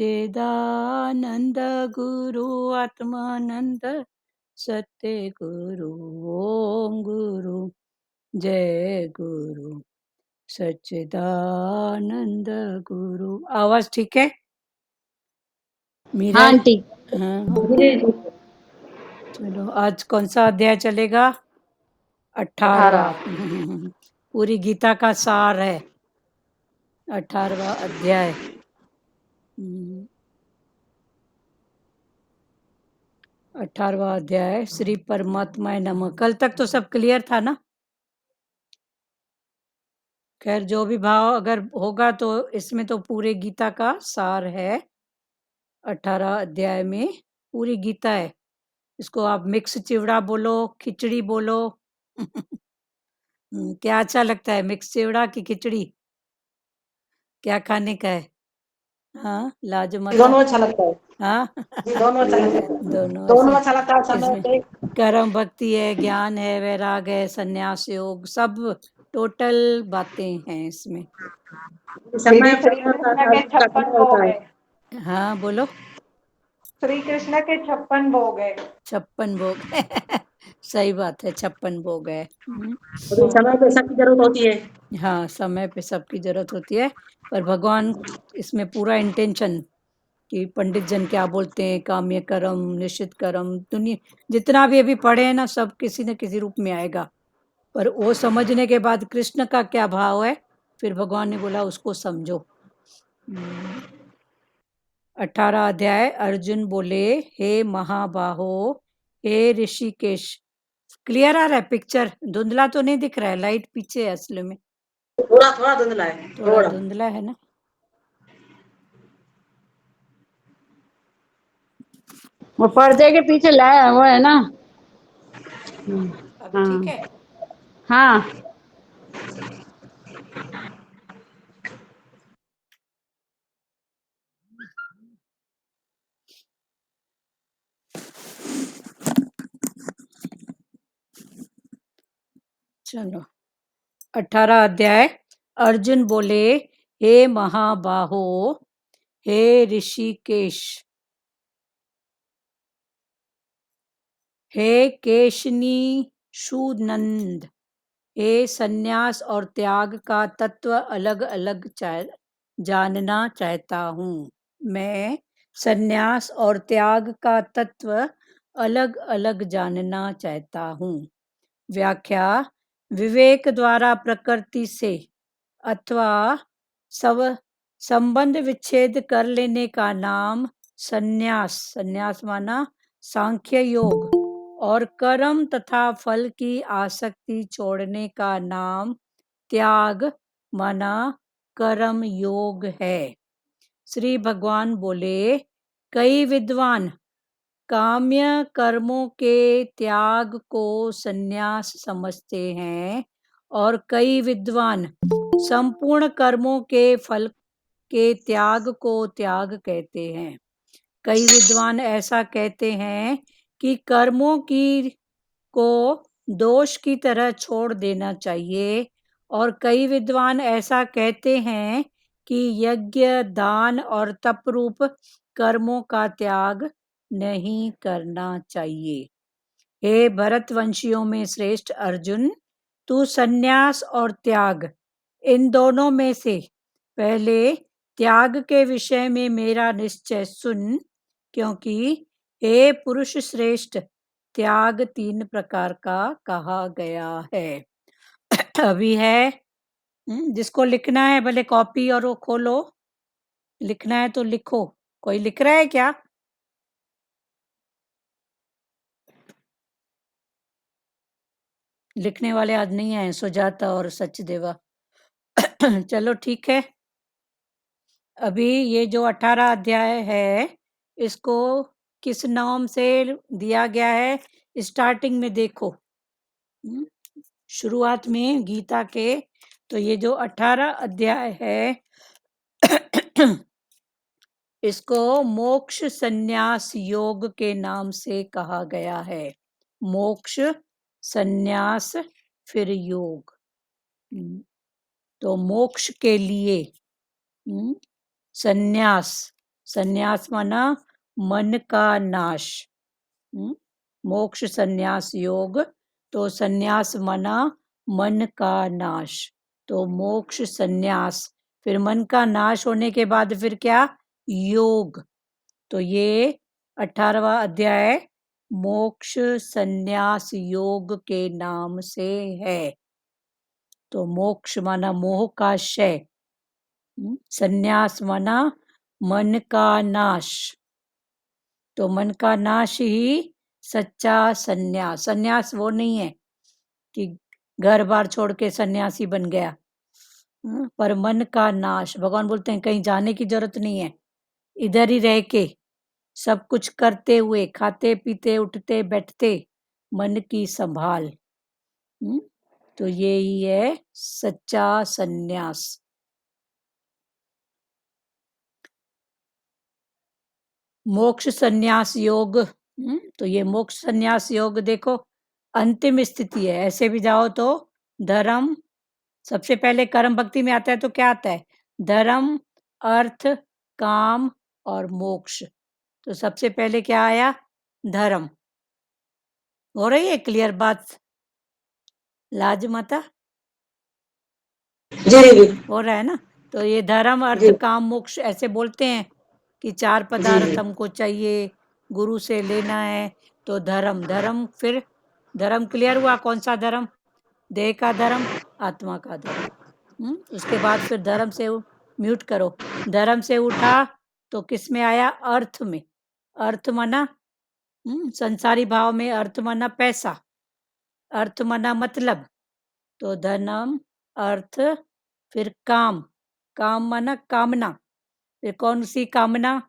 चिदानंद गुरु आत्मानंद सत्य गुरु ओम गुरु जय गुरु सच्चिदानंद गुरु। आवाज ठीक है मीरा? हाँ आंटी। हाँ, जी जी। चलो आज कौन सा अध्याय चलेगा? 18वां। 18। पूरी गीता का सार है 18वां अध्याय। 18वां अध्याय श्री परमात्मा नमः। कल तक तो सब क्लियर था ना? खैर जो भी भाव अगर होगा तो इसमें तो पूरे गीता का सार है। 18 अध्याय में पूरी गीता है। इसको आप मिक्स चिवड़ा बोलो, खिचड़ी बोलो। क्या अच्छा लगता है, मिक्स चिवड़ा की खिचड़ी? क्या खाने का है? हाँ लाजमता। दोनों अच्छा लगता है हाँ जी, दोनों अच्छा लगता है। दोनों दोनों ऐसे। अच्छा लगता है समय इसमें पे। कर्म भक्ति है, ज्ञान है, वैराग है, संन्यास योग, सब टोटल बातें हैं इसमें। समय श्री पे होता कृष्ण है, के उसका 56 समय होता भोग है। है। हाँ बोलो। श्री कृष्ण के 56 भोग है। 56 भोग सही बात है, 56 भोग है। अभी समय पे सबकी जरूरत होती है। हाँ समय पे सबकी जरूरत होती है, पर भगवान इसमें पूरा इंटेंशन कि पंडित जन क्या बोलते हैं, काम्य कर्म, निश्चित कर्म, दुनिया जितना भी अभी पढ़े हैं ना, सब किसी न किसी रूप में आएगा। पर वो समझने के बाद कृष्ण का क्या भाव है, फिर भगवान ने बोला उसको समझो। 18 अध्याय। अर्जुन बोले, हे महाबाहो, हे ऋषिकेश। क्लियर आ रहा है पिक्चर? धुंधला तो नहीं दिख रहा है? लाइट पीछे है असल में, थोड़ा थोड़ा धुंधला है, थोड़ा थोड़ा। धुंधला है ना। वो पर्दे के पीछे लाया वो है ना। अभी ठीक हाँ है। हाँ। चलो 18 अध्याय। अर्जुन बोले, हे महाबाहो, हे ऋषिकेश, हे केशनी शूनंद, हे संन्यास और त्याग का तत्व अलग अलग जानना चाहता हूँ। मैं संन्यास और त्याग का तत्व अलग अलग जानना चाहता हूँ। व्याख्या: विवेक द्वारा प्रकृति से अथवा सब संबंध विच्छेद कर लेने का नाम संन्यास, संन्यास माना सांख्य योग, और कर्म तथा फल की आसक्ति छोड़ने का नाम त्याग माना कर्म योग है। श्री भगवान बोले, कई विद्वान काम्य कर्मों के त्याग को संन्यास समझते हैं और कई विद्वान संपूर्ण कर्मों के फल के त्याग को त्याग कहते हैं। कई विद्वान ऐसा कहते हैं कि कर्मों की को दोष की तरह छोड़ देना चाहिए, और कई विद्वान ऐसा कहते हैं कि यज्ञ, दान और तप रूप कर्मों का त्याग नहीं करना चाहिए। हे भरतवंशियों में श्रेष्ठ अर्जुन, तू संन्यास और त्याग इन दोनों में से पहले त्याग के विषय में मेरा निश्चय सुन, क्योंकि हे पुरुष श्रेष्ठ, त्याग 3 प्रकार का कहा गया है। अभी है जिसको लिखना है भले कॉपी और वो खोलो, लिखना है तो लिखो। कोई लिख रहा है क्या? लिखने वाले आज नहीं आए, सुजाता और सचदेवा। चलो ठीक है। अभी ये जो 18 अध्याय है, इसको किस नाम से दिया गया है? स्टार्टिंग में देखो, शुरुआत में गीता के, तो ये जो 18 अध्याय है इसको मोक्ष संन्यास योग के नाम से कहा गया है। मोक्ष, संन्यास, फिर योग। तो मोक्ष के लिए संन्यास, संन्यास माना मन का नाश। मोक्ष संन्यास योग, तो संन्यास माना मन का नाश, तो मोक्ष संन्यास, फिर मन का नाश होने के बाद फिर क्या, योग। तो ये 18वां अध्याय मोक्ष संन्यास योग के नाम से है। तो मोक्ष माना मोह का क्षय, संन्यास माना मन का नाश, तो मन का नाश ही सच्चा संन्यास। संन्यास वो नहीं है कि घर बार छोड़ के सन्यासी बन गया, पर मन का नाश। भगवान बोलते हैं कहीं जाने की जरूरत नहीं है, इधर ही रह के सब कुछ करते हुए, खाते पीते उठते बैठते मन की संभाल। तो ये ही है सच्चा संन्यास। मोक्ष संन्यास योग, तो ये मोक्ष संन्यास योग देखो अंतिम स्थिति है। ऐसे भी जाओ तो धर्म, सबसे पहले कर्म भक्ति में आता है तो क्या आता है, धर्म, अर्थ, काम और मोक्ष। तो सबसे पहले क्या आया, धर्म। हो रही है क्लियर बात लाज माता? जी हो रहा है ना? तो ये धर्म अर्थ जी काम मोक्ष ऐसे बोलते हैं कि 4 पदार्थ हमको चाहिए, गुरु से लेना है, तो धर्म। धर्म, फिर धर्म क्लियर हुआ, कौन सा धर्म, देह का धर्म, आत्मा का धर्म। उसके बाद फिर धर्म से म्यूट करो, धर्म से उठा तो किस में आया, अर्थ में। अर्थ माना संसारी भाव में, अर्थ माना पैसा, अर्थ माना मतलब, तो धर्म, अर्थ, फिर काम, काम माना कामना, फिर कौन सी कामना,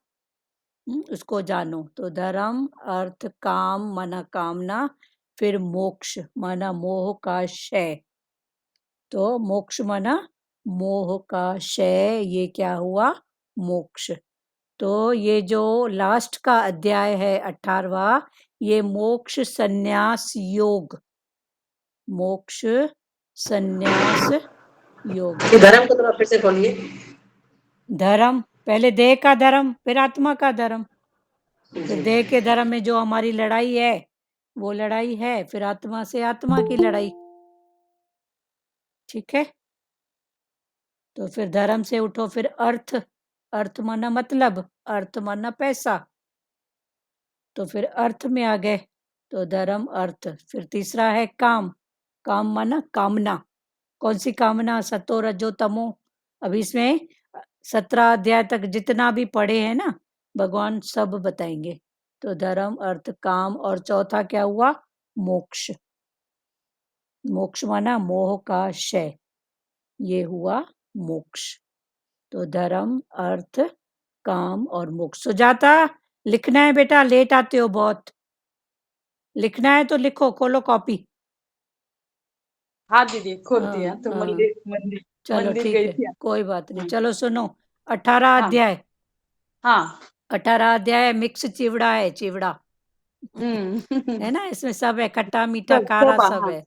उसको जानो। तो धर्म अर्थ काम माना कामना, फिर मोक्ष माना मोह का क्षय। तो मोक्ष माना मोह का क्षय, ये क्या हुआ, मोक्ष। तो ये जो लास्ट का अध्याय है 18वां, ये मोक्ष संन्यास योग, मोक्ष संन्यास योग। ये धर्म को थोड़ा फिर से खोलिए। धर्म, पहले देह का धर्म, फिर आत्मा का धर्म। फिर देह के धर्म में जो हमारी लड़ाई है वो लड़ाई है, फिर आत्मा से आत्मा की लड़ाई। ठीक है, तो फिर धर्म से उठो, फिर अर्थ, अर्थ माना मतलब, अर्थ माना पैसा, तो फिर अर्थ में आ गए, तो धर्म अर्थ। फिर तीसरा है काम, काम माना कामना, कौन सी कामना, सतो रजो तमो। अब इसमें 17 अध्याय तक जितना भी पढ़े हैं ना भगवान सब बताएंगे। तो धर्म अर्थ काम, और चौथा क्या हुआ, मोक्ष। मोक्ष माना मोह का क्षय, ये हुआ मोक्ष। तो धर्म अर्थ काम और मोक्ष। सुजाता लिखना है बेटा, लेट आते हो बहुत, लिखना है तो लिखो, खोलो कॉपी। हाँ दीदी खोल हाँ, दिया, तो हाँ। मंदिर मंदिर चलो मंदिर ठीक गई है, थी। कोई बात नहीं। हाँ चलो सुनो, 18 हाँ अध्याय, हाँ 18 अध्याय मिक्स चिवड़ा है, चिवड़ा हम्म है ना, इसमें सब है, खट्टा मीठा सब खारा सब सब हाँ है,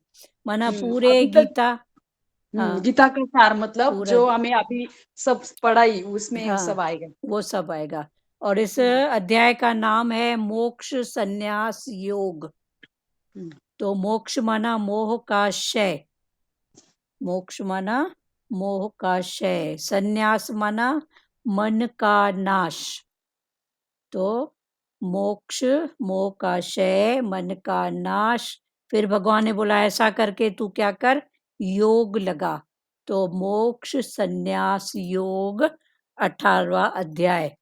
माना पूरे अभी तक गीता। हाँ, गीता का सार मतलब पूरा, जो हमें अभी सब पढ़ाई उसमें हाँ सब आएगा। वो सब आएगा। और इस अध्याय का नाम है मोक्ष संन्यास योग। हम्म, तो मोक्ष माना मोह का क्षय, मोक्ष माना मोह का क्षय, संन्यास माना मन का नाश। तो मोक्ष मोह का क्षय, मन का नाश। फिर भगवान ने बोला ऐसा करके तू क्या कर, योग लगा। तो मोक्ष संन्यास योग 18वां अध्याय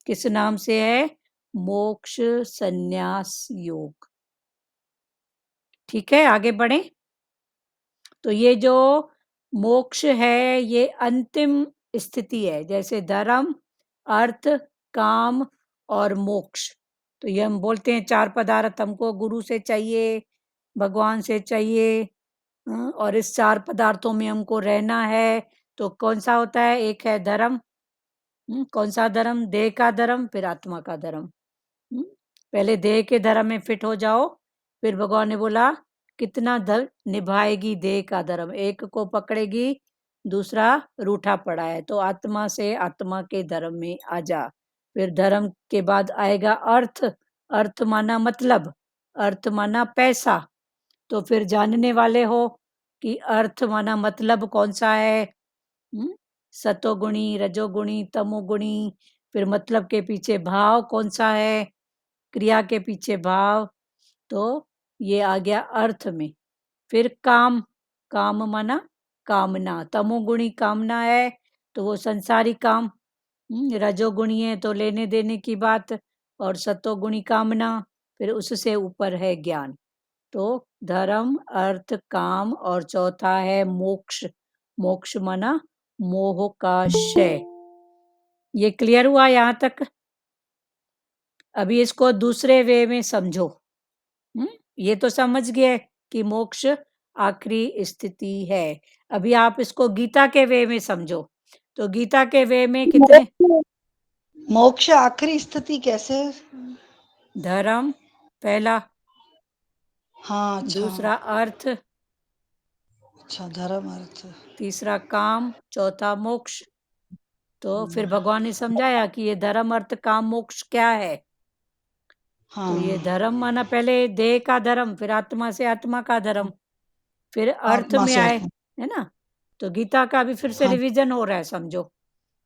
किस नाम से है, मोक्ष संन्यास योग। ठीक है, आगे बढ़े। तो ये जो मोक्ष है ये अंतिम स्थिति है, जैसे धर्म अर्थ काम और मोक्ष। तो ये हम बोलते हैं 4 पदार्थ हमको गुरु से चाहिए, भगवान से चाहिए, और इस 4 पदार्थों में हमको रहना है। तो कौन सा होता है, एक है धर्म, कौन सा धर्म, देह का धर्म, फिर आत्मा का धर्म। पहले देह के धर्म में फिट हो जाओ, फिर भगवान ने बोला कितना धर्म निभाएगी देह का धर्म, एक को पकड़ेगी दूसरा रूठा पड़ा है, तो आत्मा से आत्मा के धर्म में आ जा। फिर धर्म के बाद आएगा अर्थ, अर्थ माना मतलब, अर्थ माना पैसा। तो फिर जानने वाले हो कि अर्थ माना मतलब कौन सा है? सतोगुणी, रजोगुणी, तमोगुणी। फिर मतलब के पीछे भाव कौन सा है? क्रिया के पीछे भाव। तो ये आ गया अर्थ में। फिर काम, काम माना कामना, तमोगुणी कामना है तो वो संसारी काम। रजोगुणी है तो लेने देने की बात, और सतोगुणी कामना, फिर उससे ऊपर है ज्ञान। तो धर्म, अर्थ, काम और चौथा है मोक्ष। मोक्ष माना मोह का क्षय। ये क्लियर हुआ यहाँ तक? अभी इसको दूसरे वे में समझो। ये तो समझ गए कि मोक्ष आखिरी स्थिति है। अभी आप इसको गीता के वे में समझो। तो गीता के वे में कितने? मोक्ष आखिरी स्थिति कैसे? धर्म पहला, हाँ अच्छा। दूसरा अर्थ, अच्छा धर्म अर्थ। तीसरा काम, चौथा मोक्ष। तो फिर भगवान ने समझाया कि ये धर्म, अर्थ, काम, मोक्ष क्या है। तो ये हाँ धर्म माना पहले देह का धर्म, फिर आत्मा से आत्मा का धर्म, फिर अर्थ आत्मा में से आए, आत्मा। है ना। तो गीता का भी फिर से हाँ रिवीजन हो रहा है, समझो।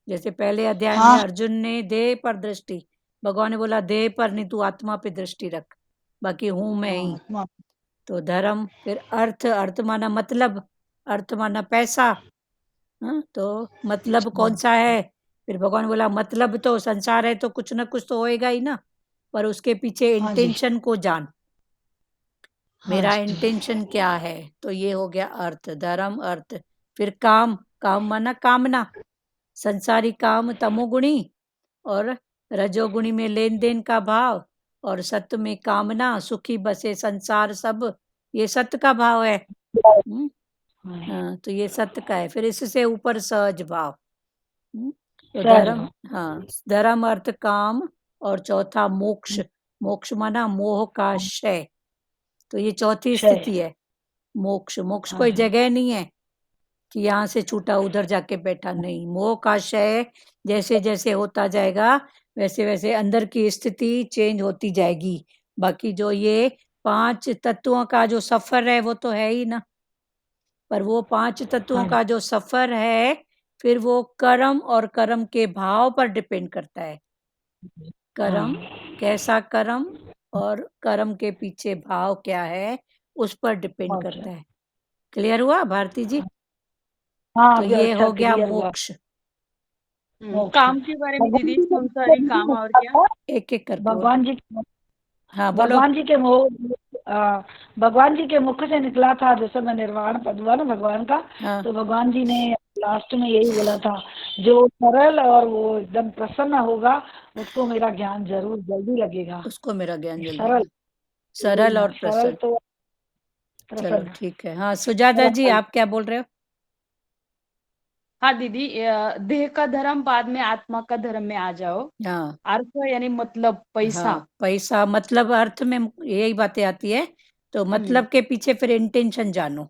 जैसे पहले अध्याय में हाँ अर्जुन ने देह पर दृष्टि, भगवान ने बोला देह पर नहीं, तू आत्मा पे दृष्टि रख, बाकी हूं मैं हाँ ही। आत्मा। तो धर्म, फिर अर्थ, अर्थ माना मतलब, अर्थ माना पैसा। तो मतलब कौन सा है? फिर भगवान बोला मतलब तो संसार है तो कुछ ना कुछ तो होएगा ही ना, पर उसके पीछे हाँ जी इंटेंशन को जान, हाँ मेरा जी इंटेंशन क्या है। तो ये हो गया अर्थ, धर्म, अर्थ। फिर काम, काम माना कामना, संसारी काम तमोगुणी, और रजोगुणी में लेन देन का भाव, और सत्य में कामना, सुखी बसे संसार सब, ये सत्य का भाव है। हम्म, हाँ, हाँ, तो ये सत्य का है। फिर इससे ऊपर सहज भाव। तो सहज धर्म, भाव। हाँ, धर्म, अर्थ, काम और चौथा मोक्ष। मोक्ष माना मोह का क्षय। तो ये चौथी क्षय। स्थिति है मोक्ष। मोक्ष हाँ कोई हाँ जगह नहीं है कि यहाँ से छूटा उधर जाके बैठा, नहीं। मोह का क्षय जैसे जैसे होता जाएगा वैसे वैसे अंदर की स्थिति चेंज होती जाएगी। बाकी जो ये 5 तत्वों का जो सफर है वो तो है ही ना, पर वो 5 तत्वों हाँ का जो सफर है फिर वो कर्म और कर्म के भाव पर डिपेंड करता है। कर्म हाँ कैसा कर्म और कर्म के पीछे भाव क्या है उस पर डिपेंड अच्छा। करता है। क्लियर हुआ भारती जी? हाँ तो अभी ये अच्छा हो गया क्लियर हुआ। मोक्ष। मोक्ष काम के बारे में भगवान दीदी जी के संसारी मुख से काम और निकला क्या? था। एक एक करके बोलो। भगवान जी हाँ बोलो। भगवान जी के भगवान जी के मुख से निकला था जैसे मैं निर्वाण पद हुआ ना भगवान का। हाँ, तो भगवान जी ने लास्ट में यही बोला था, जो सरल और वो एकदम प्रसन्न होगा उसको मेरा ज्ञान जरूर जल्दी लगेगा। उसको मेरा ज्ञान जल्दी सरल, है। सरल और सरल प्रसन्न। तो चलो प्रसन्न। ठीक है। हाँ सुजाता जी आप क्या बोल रहे हो? हाँ दीदी, देह का धर्म बाद में आत्मा का धर्म में आ जाओ। हाँ अर्थ यानी मतलब पैसा। हाँ, पैसा मतलब अर्थ में यही बातें आती है। तो हम्म मतलब के पीछे फिर इंटेंशन जानो।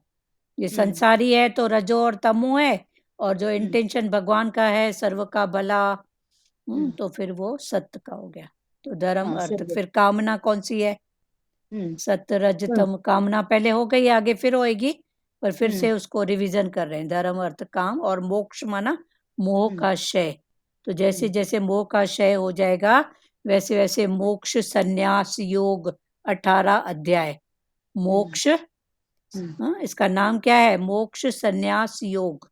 ये हम्म संसारी है तो रजो और तमो है, और जो हम्म इंटेंशन भगवान का है सर्व का भला, हम्म, तो फिर वो सत्य का हो गया। तो धर्म, हाँ अर्थ, सिर्फ। फिर कामना कौन सी है? हम्म सत्य, रज, हम्म तम। कामना पहले हो गई, आगे फिर होएगी, पर फिर हम्म से उसको रिवीजन कर रहे हैं। धर्म, अर्थ, काम और मोक्ष माना मोह हम्म का क्षय। तो जैसे हम्म जैसे मोह का क्षय हो जाएगा वैसे वैसे मोक्ष संन्यास योग 18 अध्याय। हम्म मोक्ष, हम्म, इसका नाम क्या है? मोक्ष संन्यास योग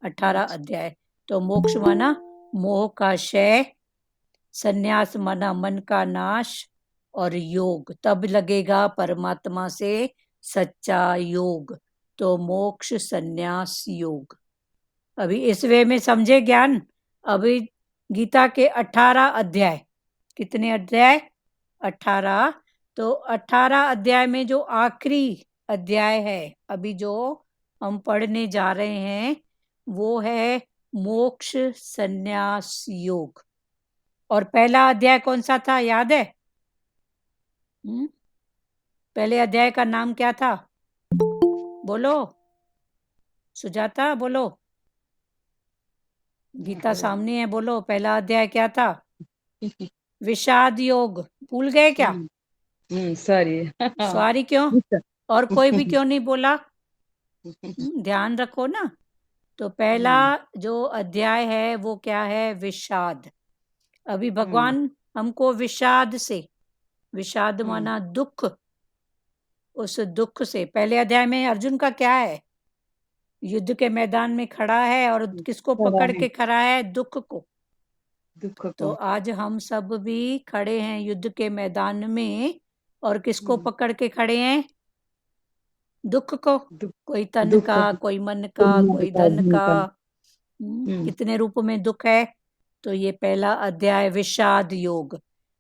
18 अच्छा। अध्याय। तो मोक्ष माना मोह का क्षय, संन्यास माना मन का नाश, और योग तब लगेगा परमात्मा से सच्चा योग। तो मोक्ष संन्यास योग। अभी इस वे में समझे ज्ञान? अभी गीता के 18 अध्याय। कितने अध्याय? 18। तो 18 अध्याय में जो आखिरी अध्याय है अभी जो हम पढ़ने जा रहे हैं वो है मोक्ष संन्यास योग। और पहला अध्याय कौन सा था याद है? पहले अध्याय का नाम क्या था? बोलो सुजाता, बोलो। गीता सामने है, बोलो पहला अध्याय क्या था? विषाद योग भूल गए क्या? सॉरी। सॉरी क्यों? और कोई भी क्यों नहीं बोला? ध्यान रखो ना। तो पहला जो अध्याय है वो क्या है? विषाद। अभी भगवान हमको विषाद से, विषाद माना दुख, उस दुख से, पहले अध्याय में अर्जुन का क्या है? युद्ध के मैदान में खड़ा है और किसको पकड़ के खड़ा है? दुख को। दुख तो को। आज हम सब भी खड़े हैं युद्ध के मैदान में, और किसको पकड़ के खड़े हैं? दुख को। कोई तन दुख का, को। कोई मन का, कोई धन का। कितने रूप में दुख है? तो ये पहला अध्याय विषाद योग।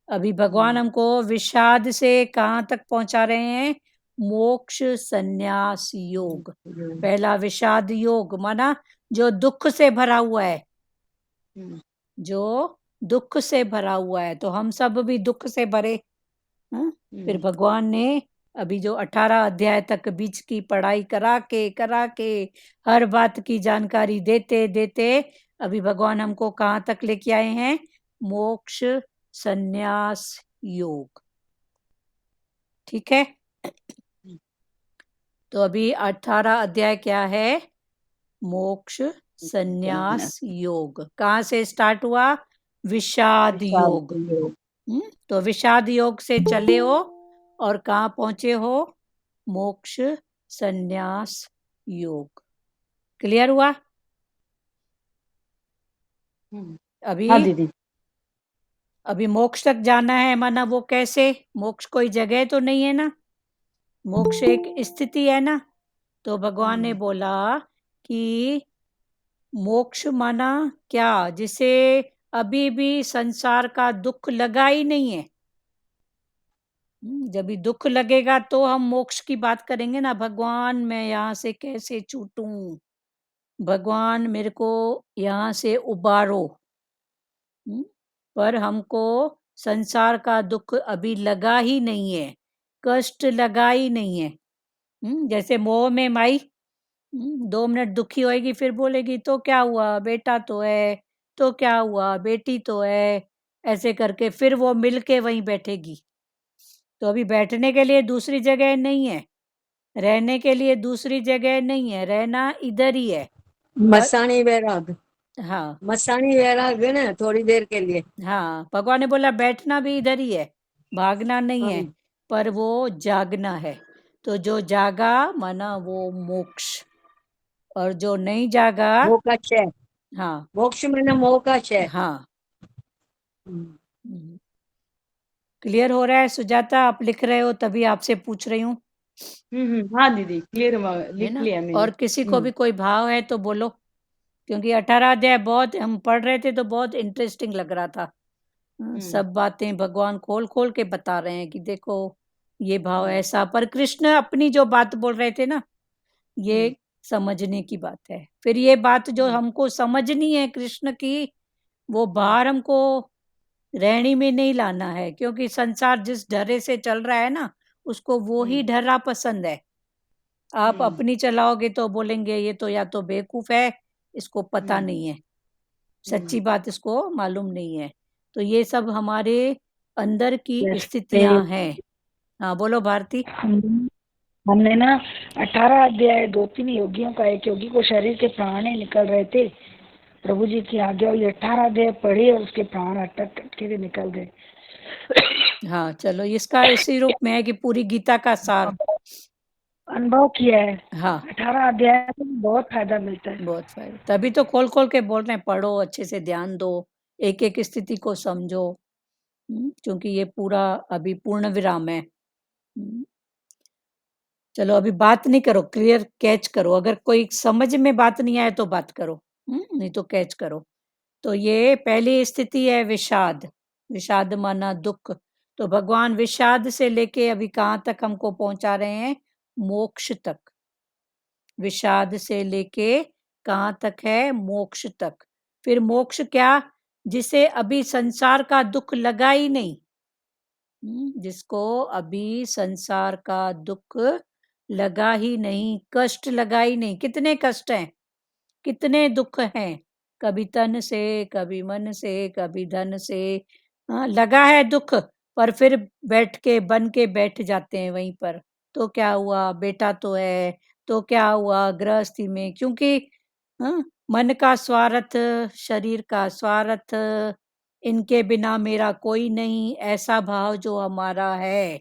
अभी भगवान हमको विषाद से कहाँ तक पहुंचा रहे हैं? मोक्ष संन्यास योग। पहला विषाद योग माना जो दुख से भरा हुआ है, जो दुख से भरा हुआ है। तो हम सब भी दुख से भरे। फिर भगवान ने अभी जो 18 अध्याय तक बीच की पढ़ाई करा के हर बात की जानकारी देते देते अभी भगवान हमको कहाँ तक लेके आए हैं? मोक्ष संन्यास योग। ठीक है। तो अभी 18 अध्याय क्या है? मोक्ष संन्यास योग। कहाँ से स्टार्ट हुआ? विषाद योग। तो विषाद योग से चले हो और कहाँ पहुंचे हो? मोक्ष संन्यास योग। क्लियर हुआ? अभी हाँ दीदी। अभी मोक्ष तक जाना है, माना वो कैसे? मोक्ष कोई जगह तो नहीं है ना, मोक्ष एक स्थिति है ना। तो भगवान ने बोला कि मोक्ष माना क्या? जिसे अभी भी संसार का दुख लगा ही नहीं है। जब भी दुख लगेगा तो हम मोक्ष की बात करेंगे ना। भगवान मैं यहाँ से कैसे छूटूं, भगवान मेरे को यहाँ से उबारो। पर हमको संसार का दुख अभी लगा ही नहीं है, कष्ट लगा ही नहीं है। जैसे मोह में माई 2 मिनट दुखी होएगी, फिर बोलेगी तो क्या हुआ, बेटा तो है, तो क्या हुआ, बेटी तो है, ऐसे करके फिर वो मिल के वहीं बैठेगी। तो अभी बैठने के लिए दूसरी जगह नहीं है, रहने के लिए दूसरी जगह नहीं है, रहना इधर ही है। मसाणी वैराग। हाँ, मसाणी वैराग है ना, थोड़ी देर के लिए। हाँ, भगवान ने बोला बैठना भी इधर ही है, भागना नहीं है, पर वो जागना है। तो जो जागा माना वो मोक्ष, और जो नहीं जागा, मोह का क्षय। हाँ, मोक्ष में मोह का क्षय। हाँ। क्लियर हो रहा है सुजाता? आप लिख रहे हो तभी आपसे पूछ रही हूँ। हाँ दीदी, क्लियर लिख ना? लिया मैंने। और किसी को भी कोई भाव है तो बोलो, क्योंकि 18 अध्याय बहुत हम पढ़ रहे थे तो बहुत इंटरेस्टिंग लग रहा था। सब बातें भगवान खोल खोल के बता रहे हैं कि देखो ये भाव ऐसा। पर कृष्ण अपनी जो बात बोल रहे थे ना, ये समझने की बात है। फिर ये बात जो हमको समझनी है कृष्ण की, वो बाहर हमको रहनी में नहीं लाना है, क्योंकि संसार जिस ढर्रे से चल रहा है ना, उसको वो ही ढर्रा पसंद है। आप अपनी चलाओगे तो बोलेंगे ये तो या तो बेवकूफ है, इसको पता नहीं है, सच्ची बात इसको मालूम नहीं है। तो ये सब हमारे अंदर की स्थितियां हैं। हाँ बोलो भारती। हमने ना 18 अध्याय 2-3 योगियों का, एक योगी को शरीर के प्राण ही निकल रहे थे, प्रभु जी की आज्ञा हुई, 18 अध्याय पढ़ी और उसके प्राण अटक के निकल गए। हाँ चलो, इसका इसी रूप में है कि पूरी गीता का सार अनुभव किया है। हाँ 18 अध्याय में बहुत फायदा मिलता है। बहुत फायदा, तभी तो खोल खोल के बोल रहे हैं, पढ़ो अच्छे से, ध्यान दो, एक एक स्थिति को समझो। क्योंकि ये पूरा अभी पूर्ण विराम है। चलो अभी बात नहीं करो, क्लियर कैच करो। अगर कोई समझ में बात नहीं आए तो बात करो, नहीं तो कैच करो। तो ये पहली स्थिति है विषाद। विषाद माना दुख। तो भगवान विषाद से लेके अभी कहाँ तक हमको पहुंचा रहे हैं? मोक्ष तक। विषाद से लेके कहाँ तक है? मोक्ष तक। फिर मोक्ष क्या? जिसे अभी संसार का दुख लगा ही नहीं, जिसको अभी संसार का दुख लगा ही नहीं, कष्ट लगा ही नहीं। कितने कष्ट हैं, कितने दुख हैं, कभी तन से, कभी मन से, कभी धन से, हाँ, लगा है दुख, पर फिर बैठ के बन के बैठ जाते हैं वहीं पर। तो क्या हुआ, बेटा तो है, तो क्या हुआ गृहस्थी में, क्योंकि हाँ, मन का स्वार्थ, शरीर का स्वार्थ, इनके बिना मेरा कोई नहीं, ऐसा भाव जो हमारा है।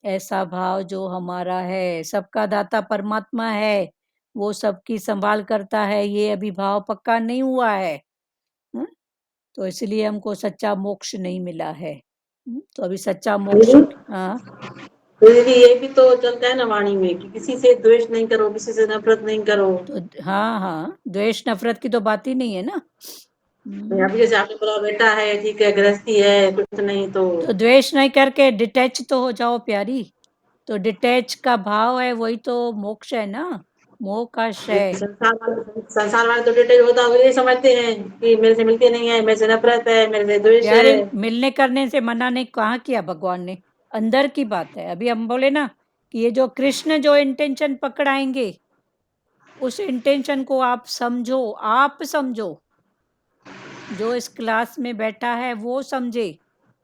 ऐसा भाव जो हमारा है, सबका दाता परमात्मा है, वो सबकी संभाल करता है, ये अभी भाव पक्का नहीं हुआ है। हुँ? तो इसलिए हमको सच्चा मोक्ष नहीं मिला है। तो अभी सच्चा मोक्ष। दीदी हाँ, तो दीदी ये भी तो चलता है ना वाणी में कि किसी से द्वेष नहीं करो, किसी से नफरत नहीं करो। तो हाँ, हाँ, द्वेष नफ़रत की तो बात ही नहीं है ना। हुँ, अभी जैसे आपने बोला बेटा है, ठीक है, गृहस्थी है, कुछ नहीं तो तो द्वेष नहीं करके डिटैच तो हो जाओ प्यारी। तो डिटैच का भाव है, वही तो मोक्ष है ना, मोह का क्षय। संसार वाले तो डिटेल होता वो ये समझते हैं कि मेरे से मिलते नहीं है, मेरे से नफरत है, मेरे से द्वेष है। प्यारे, मिलने करने से मना नहीं कहाँ किया भगवान ने, अंदर की बात है। अभी हम बोले ना कि ये जो कृष्ण जो इंटेंशन पकड़ाएंगे, उस इंटेंशन को आप समझो, आप समझो, जो इस क्लास में बैठा है वो समझे,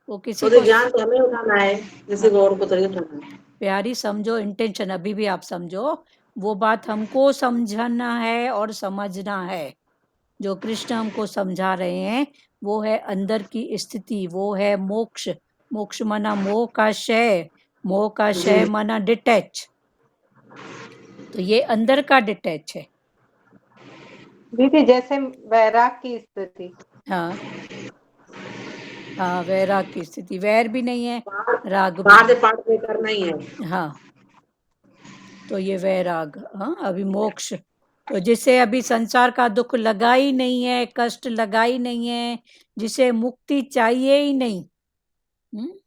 वो किसी तो को ज्ञान तो हमें उठाना है, किसी को और को थोड़ी उठाना है। प्यारी समझो इंटेंशन, अभी भी आप समझो, वो बात हमको समझना है और समझना है। जो कृष्ण हमको समझा रहे हैं वो है अंदर की स्थिति, वो है मोक्ष। मोक्ष माना मोह का क्षय, मोह का क्षय जी माना डिटैच। तो ये अंदर का डिटैच है। दीदी जैसे वैराग की स्थिति। हाँ, हाँ, वैराग की स्थिति, वैर भी नहीं है, राग भी बाहर से नहीं। पाठ पे करना ही है। हाँ, तो ये वैराग, हाँ, अभी मोक्ष। तो जिसे अभी संसार का दुख लगा ही नहीं है, कष्ट लगा ही नहीं है, जिसे मुक्ति चाहिए ही नहीं,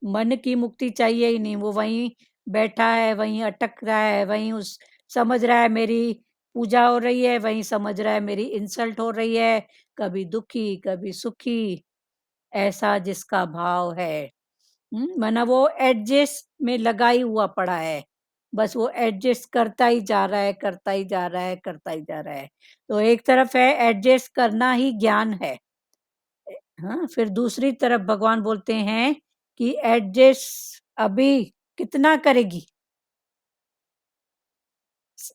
मन की मुक्ति चाहिए ही नहीं, वो वहीं बैठा है, वहीं अटक रहा है, वहीं उस समझ रहा है मेरी पूजा हो रही है, वहीं समझ रहा है मेरी इंसल्ट हो रही है, कभी दुखी कभी सुखी, ऐसा जिसका भाव है। माना वो एडजस्ट में लगा ही हुआ पड़ा है, बस वो एडजस्ट करता ही जा रहा है, करता ही जा रहा है, करता ही जा रहा है। तो एक तरफ है एडजस्ट करना ही ज्ञान है। हाँ, फिर दूसरी तरफ भगवान बोलते हैं कि एडजस्ट अभी कितना करेगी।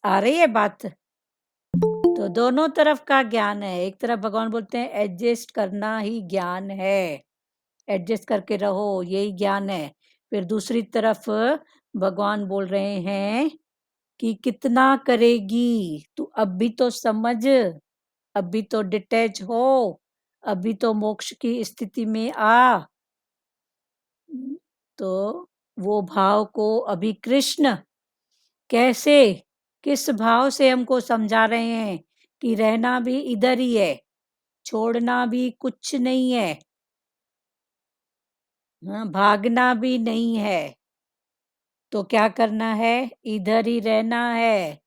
आ रही है बात। तो दोनों तरफ का ज्ञान है। एक तरफ भगवान बोलते हैं एडजस्ट करना ही ज्ञान है, एडजस्ट करके रहो, यही ज्ञान है। फिर दूसरी तरफ भगवान बोल रहे हैं कि कितना करेगी तू, अब भी तो समझ, अभी तो डिटैच हो, अभी तो मोक्ष की स्थिति में आ। तो वो भाव को अभी कृष्ण कैसे, किस भाव से हमको समझा रहे हैं कि रहना भी इधर ही है, छोड़ना भी कुछ नहीं है, हाँ, भागना भी नहीं है। तो क्या करना है, इधर ही रहना है,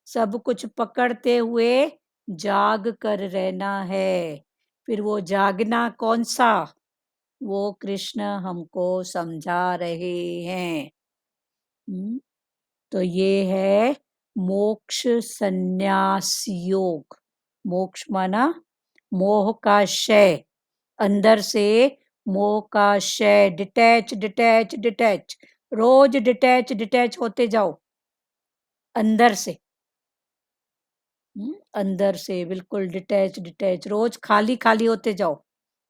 सब कुछ पकड़ते हुए जाग कर रहना है। फिर वो जागना कौन सा, वो कृष्ण हमको समझा रहे हैं। तो ये है मोक्ष संन्यास योग। मोक्ष माना मोह का क्षय, अंदर से मोह का क्षय, डिटैच डिटैच डिटैच, रोज डिटैच डिटैच होते जाओ अंदर से। अंदर से बिल्कुल डिटैच डिटैच, रोज खाली खाली होते जाओ।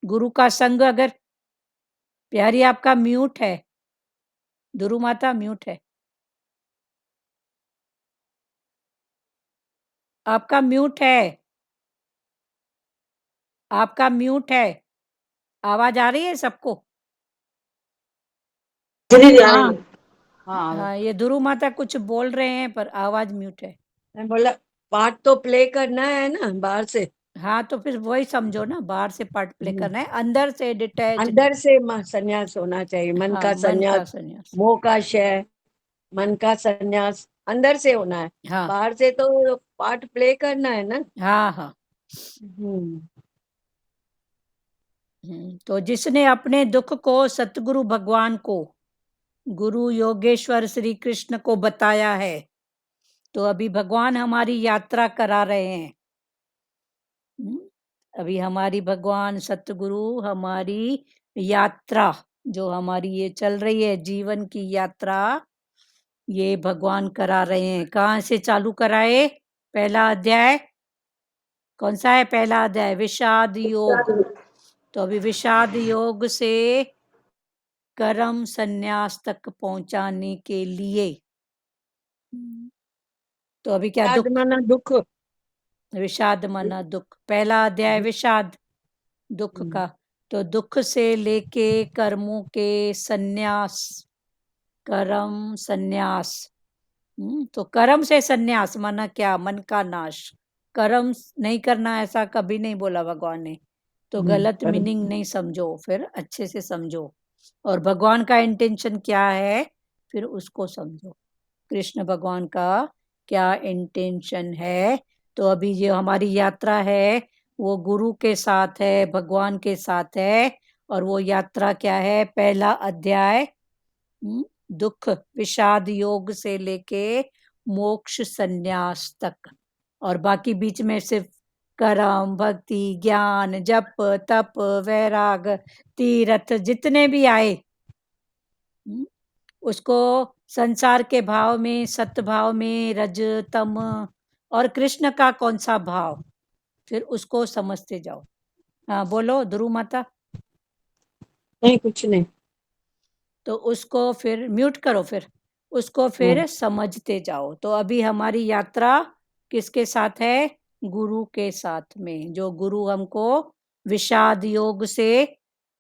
गुरु का संग अगर, प्यारी आपका म्यूट है, दुरु माता म्यूट है, आपका म्यूट है, आपका म्यूट है। आवाज आ रही है सबको? जी दीदी आ रही हाँ है। हाँ। हाँ, ये दुरु माता कुछ बोल रहे हैं पर आवाज म्यूट है। मैं बोला पार्ट तो प्ले करना है ना बाहर से। हाँ, तो फिर वही समझो ना, बाहर से पार्ट प्ले हम्म, करना है, अंदर से डिटैच। अंदर से संन्यास होना चाहिए, मन हाँ, का मन संन्यास, का संन्यास। मोह का क्षय, मन का संन्यास अंदर से होना है। हाँ, बाहर से तो पार्ट प्ले करना है ना। हाँ, हाँ। हम्म। तो जिसने अपने दुख को सतगुरु भगवान को, गुरु योगेश्वर श्री कृष्ण को बताया है, तो अभी भगवान हमारी यात्रा करा रहे हैं। अभी हमारी भगवान सतगुरु हमारी यात्रा जो हमारी ये चल रही है जीवन की यात्रा, ये भगवान करा रहे हैं। कहाँ से चालू कराए? पहला अध्याय कौन सा है? पहला अध्याय विषाद योग। तो अभी विषाद योग से कर्म संन्यास तक पहुंचाने के लिए, तो अभी क्या याद दुख, माना दुख। विषाद माना दुख। पहला अध्याय विषाद दुख का, तो दुख से लेके कर्मों के संन्यास, कर्म संन्यास। तो कर्म से संन्यास माना क्या? मन का नाश। कर्म नहीं करना ऐसा कभी नहीं बोला भगवान ने, तो गलत मीनिंग नहीं समझो, फिर अच्छे से समझो और भगवान का इंटेंशन क्या है फिर उसको समझो। कृष्ण भगवान का क्या इंटेंशन है? तो अभी जो हमारी यात्रा है वो गुरु के साथ है, भगवान के साथ है। और वो यात्रा क्या है? पहला अध्याय दुख विषाद योग से लेके मोक्ष संन्यास तक, और बाकी बीच में सिर्फ कर्म भक्ति ज्ञान जप तप वैराग तीर्थ जितने भी आए, उसको संसार के भाव में, सत्य भाव में, रज तम और कृष्ण का कौन सा भाव, फिर उसको समझते जाओ। हाँ बोलो ध्रुव माता। नहीं कुछ नहीं। तो उसको फिर म्यूट करो, फिर उसको फिर समझते जाओ। तो अभी हमारी यात्रा किसके साथ है? गुरु के साथ में, जो गुरु हमको विषाद योग से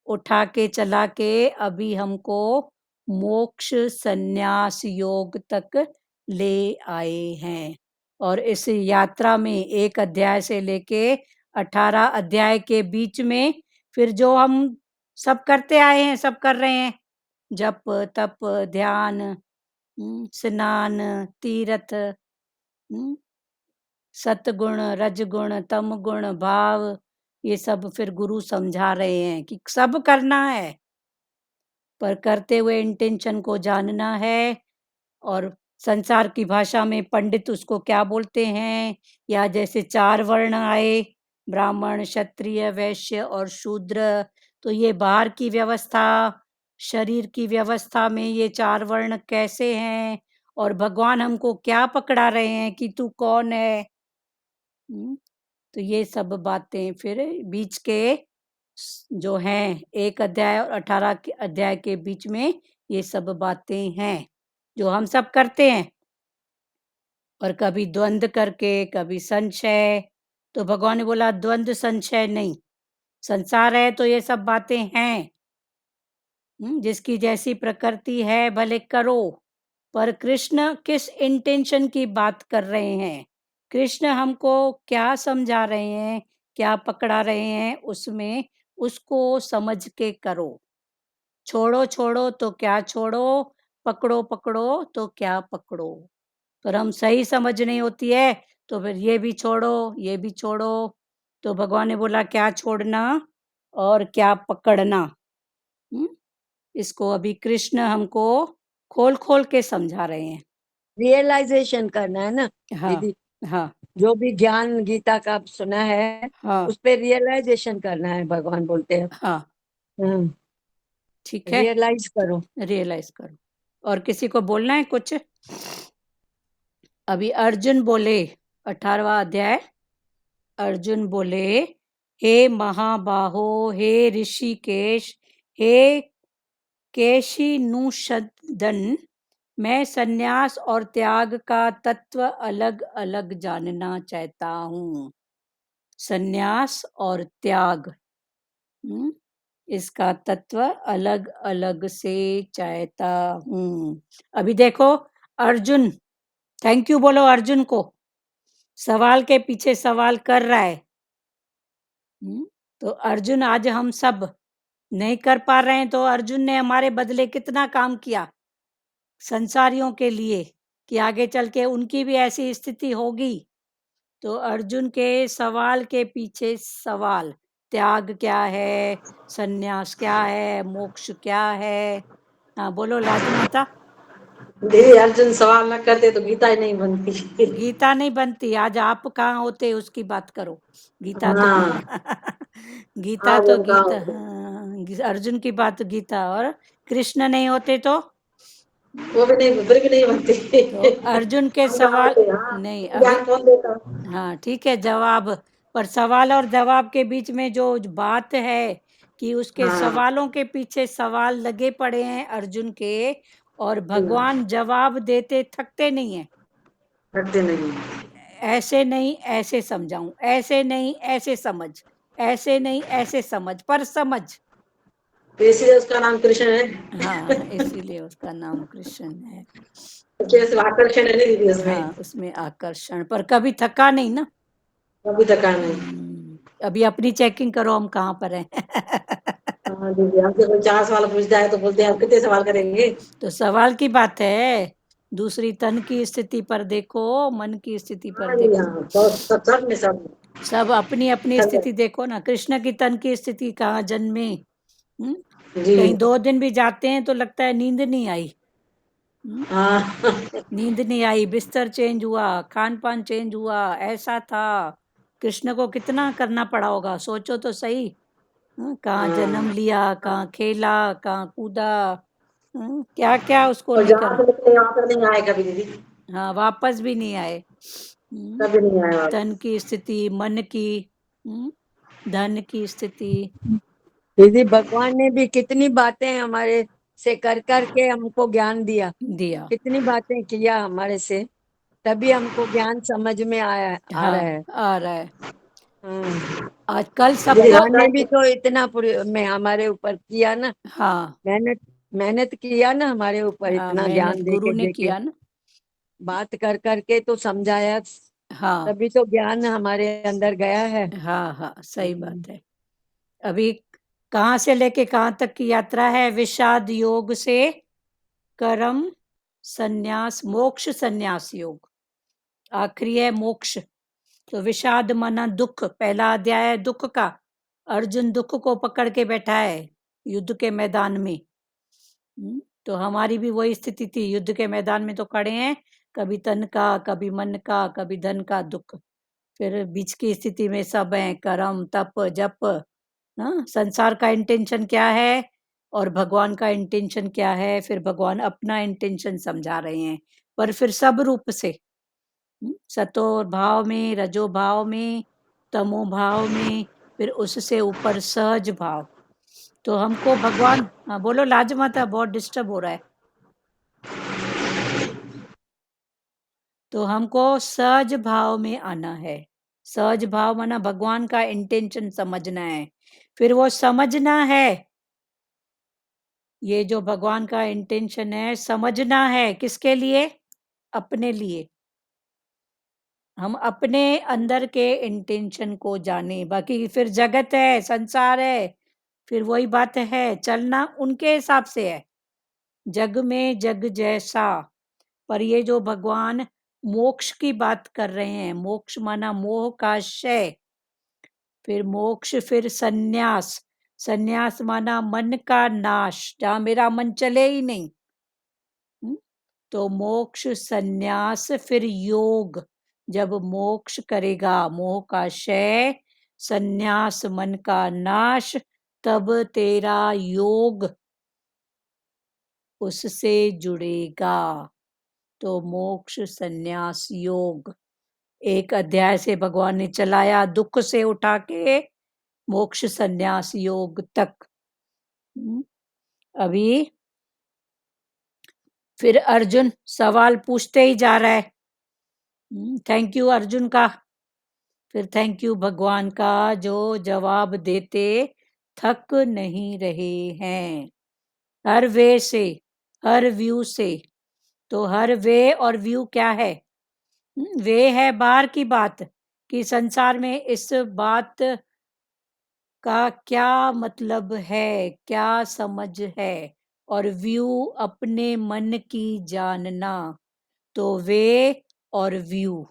उठा के चला के अभी हमको मोक्ष संन्यास योग तक ले आए हैं। और इस यात्रा में एक अध्याय से लेके 18 अध्याय के बीच में फिर जो हम सब करते आए हैं, सब कर रहे हैं, जप तप ध्यान स्नान तीर्थ, सतगुण रजगुण तम गुण भाव, ये सब फिर गुरु समझा रहे हैं कि सब करना है, पर करते हुए इंटेंशन को जानना है। और संसार की भाषा में पंडित उसको क्या बोलते हैं, या जैसे 4 वर्ण आए, ब्राह्मण क्षत्रिय वैश्य और शूद्र, तो ये बाहर की व्यवस्था, शरीर की व्यवस्था में ये 4 वर्ण कैसे हैं, और भगवान हमको क्या पकड़ा रहे हैं कि तू कौन है। तो ये सब बातें फिर बीच के जो हैं, एक अध्याय और 18 के अध्याय के बीच में ये सब बातें हैं जो हम सब करते हैं, और कभी द्वंद्व करके, कभी संशय। तो भगवान ने बोला द्वंद्व संशय नहीं, संसार है तो ये सब बातें हैं। जिसकी जैसी प्रकृति है भले करो, पर कृष्ण किस इंटेंशन की बात कर रहे हैं, कृष्ण हमको क्या समझा रहे हैं, क्या पकड़ा रहे हैं, उसमें उसको समझ के करो। छोड़ो छोड़ो तो क्या छोड़ो, पकड़ो पकड़ो तो क्या पकड़ो। पर हम सही समझ नहीं होती है तो फिर ये भी छोड़ो ये भी छोड़ो। तो भगवान ने बोला क्या छोड़ना और क्या पकड़ना। इसको अभी कृष्ण हमको खोल खोल के समझा रहे हैं। रियलाइजेशन करना है ना हाँ दीदी, हाँ जो भी ज्ञान गीता का आप सुना है हाँ उस पे रियलाइजेशन करना है, भगवान बोलते हैं। हाँ ठीक है, रियलाइज करो। रियलाइज करो। और किसी को बोलना है कुछ? अभी अर्जुन बोले, 18वां अध्याय। अर्जुन बोले हे महाबाहो, हे ऋषिकेश, हे केशिनुशदन, मैं संन्यास और त्याग का तत्व अलग अलग जानना चाहता हूँ। संन्यास और त्याग, इसका तत्व अलग अलग से चाहता हूँ। अभी देखो अर्जुन, थैंक यू बोलो अर्जुन को, सवाल के पीछे सवाल कर रहा है। तो अर्जुन आज हम सब नहीं कर पा रहे हैं, तो अर्जुन ने हमारे बदले कितना काम किया संसारियों के लिए, कि आगे चल के उनकी भी ऐसी स्थिति होगी। तो अर्जुन के सवाल के पीछे सवाल, त्याग क्या है, संन्यास क्या है, मोक्ष क्या है। हाँ बोलो लाजू माता। दीदी अर्जुन सवाल न करते तो गीता ही नहीं बनती। गीता नहीं बनती, आज आप कहाँ होते उसकी बात करो। गीता तो हाँ गीता आज तो हम कहाँ गीता, होते। हाँ अर्जुन की बात गीता, और कृष्ण नहीं होते तो वो भी नहीं, फिर भी नहीं बनती। तो अर्जुन के हम कहाँ सवाल होते, हाँ, नहीं अभी। ज्ञान कौन देता? हाँ ठीक है, जवाब पर सवाल और जवाब के बीच में जो बात है कि उसके हाँ। सवालों के पीछे सवाल लगे पड़े हैं अर्जुन के, और भगवान जवाब देते थकते नहीं है। हटते नहीं। ऐसे नहीं ऐसे समझाऊं, ऐसे नहीं ऐसे समझ, ऐसे नहीं ऐसे समझ, पर समझ। तो इसलिए उसका नाम कृष्ण है। हाँ इसीलिए उसका नाम कृष्ण है। जैसे आकर्षण है नहीं दीदी उसमें, हाँ उसमें आकर्षण, पर कभी थका नहीं ना। अभी तक नहीं। अभी अपनी चेकिंग करो हम कहाँ पर हैं। हाँ दीदी, हमसे कोई 4 सवाल पूछता है तो बोलते हैं आप कितने सवाल करेंगे। तो सवाल की बात है, दूसरी तन की स्थिति पर देखो, मन की स्थिति पर हाँ जी, देखो, हाँ, बहुत सब में सब। सब अपनी अपनी सब स्थिति देखो ना। कृष्ण की तन की स्थिति कहाँ जन्मे, जी। कहीं 2 दिन भी जाते हैं तो लगता है नींद नहीं आई। हाँ। नींद नहीं आई, बिस्तर चेंज हुआ, खान पान चेंज हुआ, ऐसा था। कृष्ण को कितना करना पड़ा होगा, सोचो तो सही। कहाँ जन्म लिया, कहाँ खेला, कहाँ कूदा, क्या क्या उसको और नहीं जहाँ कर। से निकले वहां पर नहीं आए कभी दीदी, हाँ वापस भी नहीं आए। कभी नहीं आए वापस। तन की स्थिति, मन की, धन की स्थिति। दीदी भगवान ने भी कितनी बातें हमारे से कर करके हमको ज्ञान दिया, दिया। कितनी बातें किया हमारे से, तभी हमको ज्ञान समझ में आ रहा है। हाँ आ रहा है। हाँ, आजकल दीदी सबको। भगवान ने भी तो इतना में हमारे ऊपर किया ना, हाँ मेहनत मेहनत किया ना हमारे ऊपर, हाँ इतना मेहनत ज्ञान गुरु ने दे के किया ना। बात कर करके तो समझाया, हाँ तभी तो ज्ञान हमारे अंदर गया है। हाँ हाँ सही बात है। अभी कहाँ से लेके कहाँ तक की यात्रा है? विषाद योग से कर्म संन्यास, मोक्ष संन्यास योग, आखिरी है मोक्ष। तो विषाद माना दुख, पहला अध्याय है दुख का। अर्जुन दुख को पकड़ के बैठा है युद्ध के मैदान में। तो हमारी भी वही स्थिति थी, युद्ध के मैदान में तो खड़े हैं, कभी तन का, कभी मन का, कभी धन का दुख। फिर बीच की स्थिति में सब हैं, कर्म तप जप। संसार का इंटेंशन क्या है और भगवान का इंटेंशन क्या है, फिर भगवान अपना इंटेंशन समझा रहे हैं, पर फिर सब रूप से। सतो भाव में, रजो भाव में, तमो भाव में, फिर उससे ऊपर सहज भाव। तो हमको भगवान, हाँ बोलो, लाज मत है, बहुत डिस्टर्ब हो रहा है। तो हमको सहज भाव में आना है। सहज भाव माना भगवान का इंटेंशन समझना है, फिर वो समझना है। ये जो भगवान का इंटेंशन है समझना है, किसके लिए? अपने लिए। हम अपने अंदर के इंटेंशन को जाने, बाकी फिर जगत है, संसार है, फिर वही बात है, चलना उनके हिसाब से है। जग में जग जैसा। पर ये जो भगवान मोक्ष की बात कर रहे हैं, मोक्ष माना मोह का क्षय, फिर मोक्ष, फिर सन्यास। सन्यास माना मन का नाश, जहां मेरा मन चले ही नहीं। तो मोक्ष सन्यास, फिर योग। जब मोक्ष करेगा, मोह का क्षय, सन्यास मन का नाश, तब तेरा योग उससे जुड़ेगा। तो मोक्ष सन्यास योग एक अध्याय से भगवान ने चलाया, दुख से उठा के मोक्ष सन्यास योग तक। अभी फिर अर्जुन सवाल पूछते ही जा रहा है। थैंक यू अर्जुन का, फिर थैंक यू भगवान का, जो जवाब देते थक नहीं रहे हैं, हर वे से, हर व्यू से। तो हर वे और व्यू क्या है? वे है बाहर की बात, कि संसार में इस बात का क्या मतलब है, क्या समझ है, और व्यू अपने मन की जानना। तो वे और व्यू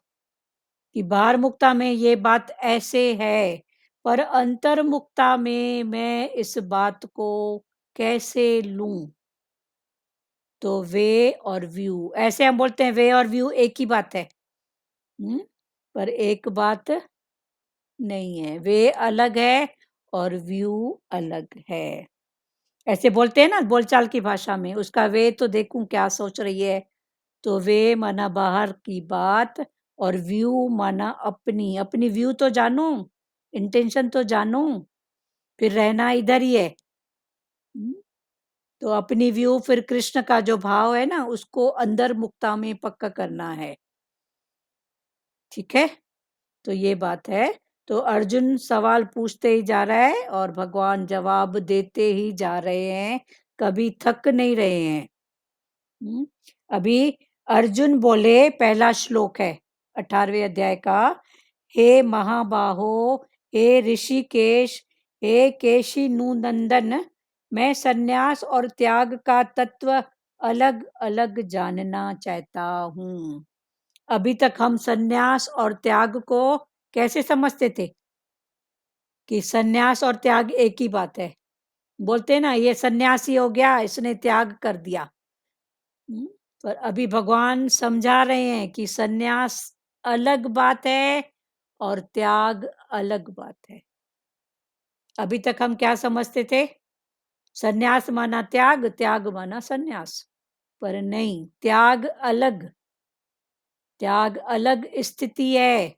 कि बाहर मुक्ता में ये बात ऐसे है, पर अंतर मुक्ता में मैं इस बात को कैसे लूं? तो वे और व्यू, ऐसे हम बोलते हैं वे और व्यू एक ही बात है, पर एक बात नहीं है। वे अलग है और व्यू अलग है। ऐसे बोलते हैं ना बोलचाल की भाषा में, उसका वे तो देखूं क्या सोच रही है। तो वे माना बाहर की बात और व्यू माना अपनी अपनी व्यू तो जानूं, इंटेंशन तो जानूं, फिर रहना इधर ही है। तो अपनी व्यू फिर कृष्ण का जो भाव है ना उसको अंदर मुक्ता में पक्का करना है। ठीक है, तो ये बात है। तो अर्जुन सवाल पूछते ही जा रहा है और भगवान जवाब देते ही जा रहे हैं, कभी थक नहीं रहे हैं। अभी अर्जुन बोले, पहला श्लोक है 18वें अध्याय का, हे महाबाहो, हे ऋषिकेश, हे केशी नंदन, मैं सन्यास और त्याग का तत्व अलग अलग जानना चाहता हूँ। अभी तक हम सन्यास और त्याग को कैसे समझते थे कि सन्यास और त्याग एक ही बात है। बोलते ना ये सन्यासी हो गया, इसने त्याग कर दिया। पर अभी भगवान समझा रहे हैं कि सन्यास अलग बात है और त्याग अलग बात है। अभी तक हम क्या समझते थे, सन्यास माना त्याग, त्याग माना सन्यास। पर नहीं, त्याग अलग स्थिति है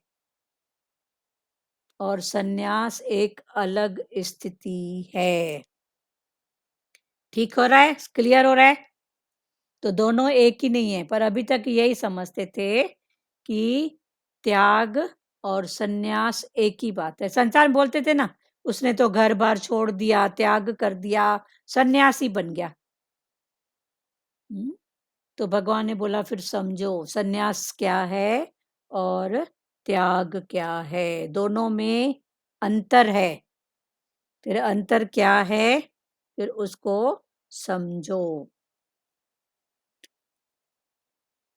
और सन्यास एक अलग स्थिति है। ठीक हो रहा है, क्लियर हो रहा है? तो दोनों एक ही नहीं है, पर अभी तक यही समझते थे कि त्याग और सन्यास एक ही बात है। संसार में बोलते थे ना, उसने तो घर बार छोड़ दिया, त्याग कर दिया, सन्यासी बन गया। तो भगवान ने बोला फिर समझो सन्यास क्या है और त्याग क्या है, दोनों में अंतर है। फिर अंतर क्या है, फिर उसको समझो।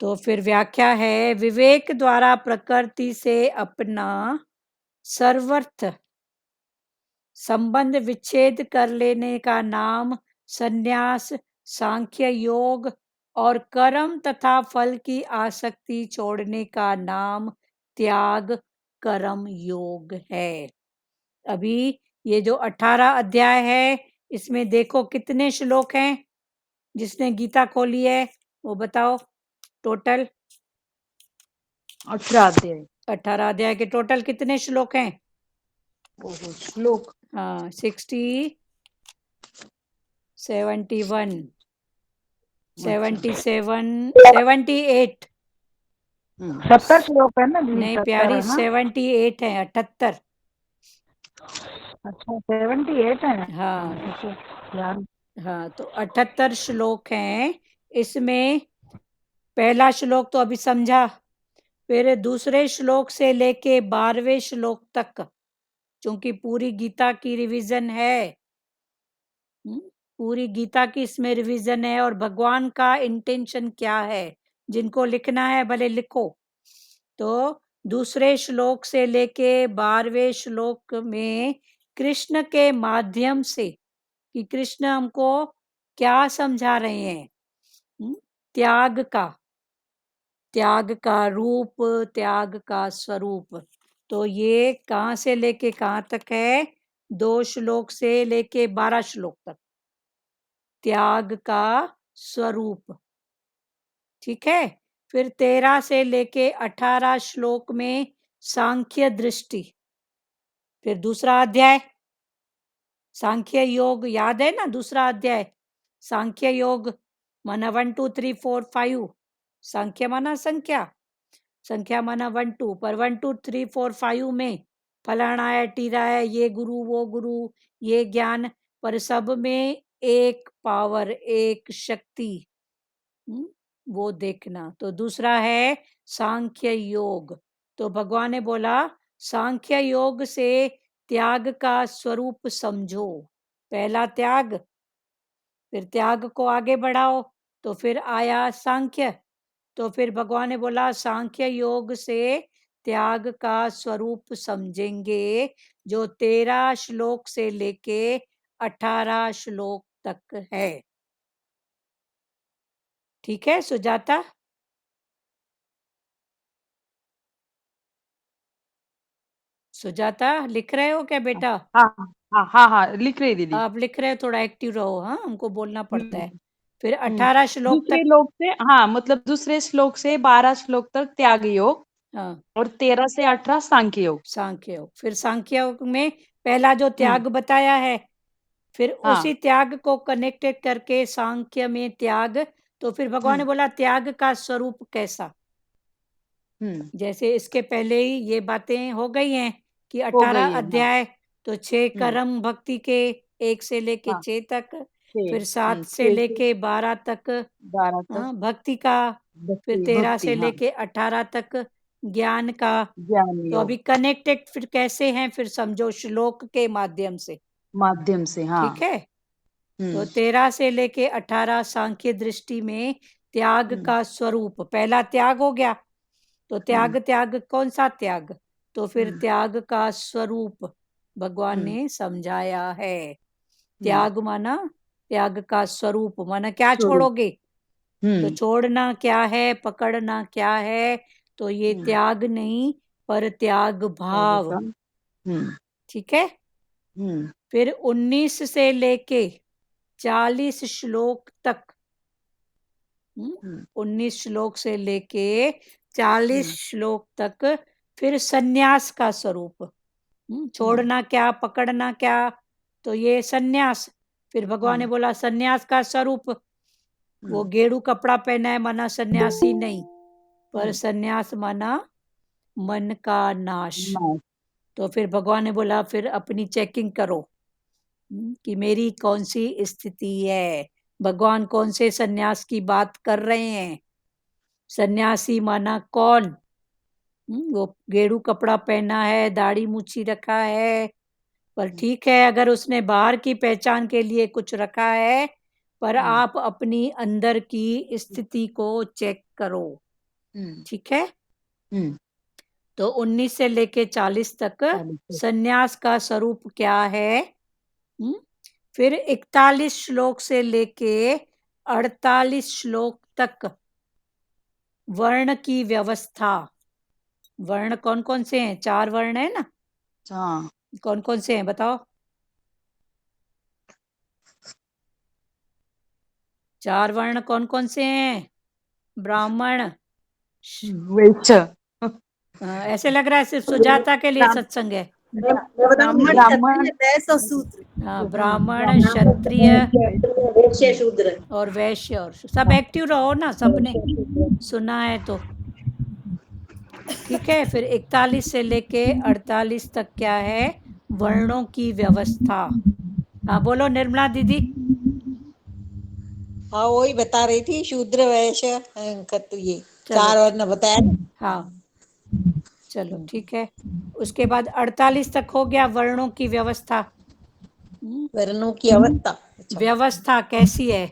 तो फिर व्याख्या है, विवेक द्वारा प्रकृति से अपना सर्वर्थ संबंध विच्छेद कर लेने का नाम सन्यास, सांख्य योग, और कर्म तथा फल की आसक्ति छोड़ने का नाम त्याग कर्म योग है। अभी ये जो 18 अध्याय है इसमें देखो कितने श्लोक हैं, जिसने गीता खोली है वो बताओ टोटल। 18 अध्याय के टोटल कितने श्लोक हैं? श्लोक हाँ 60, 71, 77, 78। 70 श्लोक है ना दीदी, नहीं 70 प्यारी, है ना? 78 है, 78। अच्छा 78 है। हाँ यार हाँ, तो 78 श्लोक हैं इसमें। पहला श्लोक तो अभी समझा, फिर दूसरे श्लोक से लेके 12वें श्लोक तक, क्योंकि पूरी गीता की रिवीजन है। पूरी गीता की इसमें रिवीजन है और भगवान का इंटेंशन क्या है, जिनको लिखना है भले लिखो। तो दूसरे श्लोक से लेके 12वें श्लोक में कृष्ण के माध्यम से कि कृष्ण हमको क्या समझा रहे हैं, त्याग का रूप, त्याग का स्वरूप। तो ये कहाँ से लेके कहाँ तक है, 2 श्लोक से लेके 12 श्लोक तक त्याग का स्वरूप। ठीक है, फिर 13 से लेके 18 श्लोक में सांख्य दृष्टि। फिर दूसरा अध्याय सांख्य योग, याद है ना दूसरा अध्याय सांख्य योग माना 1 2 3 4 5। सांख्य माना संख्या, संख्या माना 1 2, पर 1 2 3 4 5 में फलाना है, टीरा है, ये गुरु वो गुरु, ये ज्ञान, पर सब में एक पावर, एक शक्ति, वो देखना। तो दूसरा है सांख्य योग। तो भगवान ने बोला सांख्य योग से त्याग का स्वरूप समझो। पहला त्याग, फिर त्याग को आगे बढ़ाओ, तो फिर आया सांख्य। तो फिर भगवान ने बोला सांख्य योग से त्याग का स्वरूप समझेंगे, जो 13 श्लोक से लेके 18 श्लोक तक है। ठीक है सुजाता? सुजाता लिख रहे हो क्या बेटा? हाँ हाँ लिख रही दीदी। आप लिख रहे हो, थोड़ा एक्टिव रहो, हाँ, हमको बोलना पड़ता है। हम्म, फिर हम्म। 18 श्लोक दूसरे तक, लोक से, हाँ मतलब दूसरे श्लोक से 12 श्लोक तक त्याग योग हाँ, और 13 से 18 सांख्य योग। सांख्य योग। फिर सांख्य योग में पहला जो हम्म, त्याग बताया है, फिर हाँ उसी त्याग को कनेक्टेड करके सांख्य में त्याग, तो फिर भगवान ने हम्म, बोला त्याग का स्वरूप कैसा। हम्म, जैसे इसके पहले ही ये बातें हो गई हैं कि हो 18 गई है, हाँ। अध्याय, तो 6 हम्म, कर्म भक्ति के, 1 से लेके हाँ 6 तक, फिर 7 से 6 से लेके 12 तक, 12 तक हाँ, भक्ति का, फिर भक्ति 13 भक्ति, से हाँ लेके 18 तक ज्ञान का। ज्ञान तो अभी योग कनेक्टेड फिर कैसे हैं, फिर समझो श्लोक के माध्यम से, माध्यम से, हाँ। ठीक है। तो हम्म, 13 से लेके 18 सांख्य दृष्टि में त्याग हम्म, का स्वरूप, पहला त्याग हो गया। तो त्याग, हम्म, त्याग कौन सा त्याग, तो फिर हम्म, त्याग का स्वरूप भगवान हम्म, ने समझाया है। हम्म, त्याग माना, त्याग का स्वरूप माना क्या स्वरूप, छोड़ोगे, तो हम्म, छोड़ना क्या है, पकड़ना क्या है, तो ये हम्म, त्याग नहीं, पर त्याग त्याग भाव, का, हम्म, ठीक है। हम्म, फिर 19 से लेके 40 श्लोक तक, हम्म, 19 श्लोक से लेके 40 हम्म, श्लोक तक फिर सन्यास का स्वरूप, हम्म, छोड़ना क्या, पकड़ना क्या, तो ये सन्यास। फिर भगवान ने हम्म, बोला सन्यास का स्वरूप, वो हम्म, गेरू कपड़ा पहना है माना सन्यासी नहीं, पर हम्म, सन्यास माना मन का नाश। नाश, तो फिर भगवान ने बोला फिर अपनी चेकिंग करो, कि मेरी कौन सी स्थिति है, भगवान कौन से सन्यास की बात कर रहे हैं। सन्यासी माना कौन, वो गेरू कपड़ा पहना है, दाढ़ी मूछी रखा है, पर ठीक है अगर उसने बाहर की पहचान के लिए कुछ रखा है, पर हम्म, आप अपनी अंदर की स्थिति को चेक करो, हम्म, ठीक है। हम्म, तो 19 से लेके 40 तक चालीस, सन्यास का स्वरूप क्या है। हम्म? फिर 41 श्लोक से लेके 48 श्लोक तक वर्ण की व्यवस्था। वर्ण कौन कौन से हैं, 4 वर्ण है ना, हाँ कौन कौन से हैं बताओ। 4 वर्ण कौन कौन से हैं, ब्राह्मण, वैश्य, ऐसे लग रहा है सिर्फ सुजाता के लिए ब्राह्म- सत्संग है। मैं बताऊंगी। ब्राह्मण ब्राह्मण, क्षत्रिय वैश्य और शूद्र। हाँ, हाँ ब्राह्मण, ब्राह्मण, क्षत्रिय वैश्य शूद्र। और वैश्य, और सब एक्टिव रहो ना, सबने सुना है तो ठीक है। फिर 41 से लेके 48 तक क्या है, वर्णों की व्यवस्था। हाँ बोलो निर्मला दीदी। हाँ वही बता रही थी, शूद्र वैश्य ये चलो 4 वर्ण बताया ना। हाँ, चलो ठीक है। उसके बाद 48 तक हो गया वर्णों की व्यवस्था। वर्णों की अवस्था, अच्छा व्यवस्था कैसी है,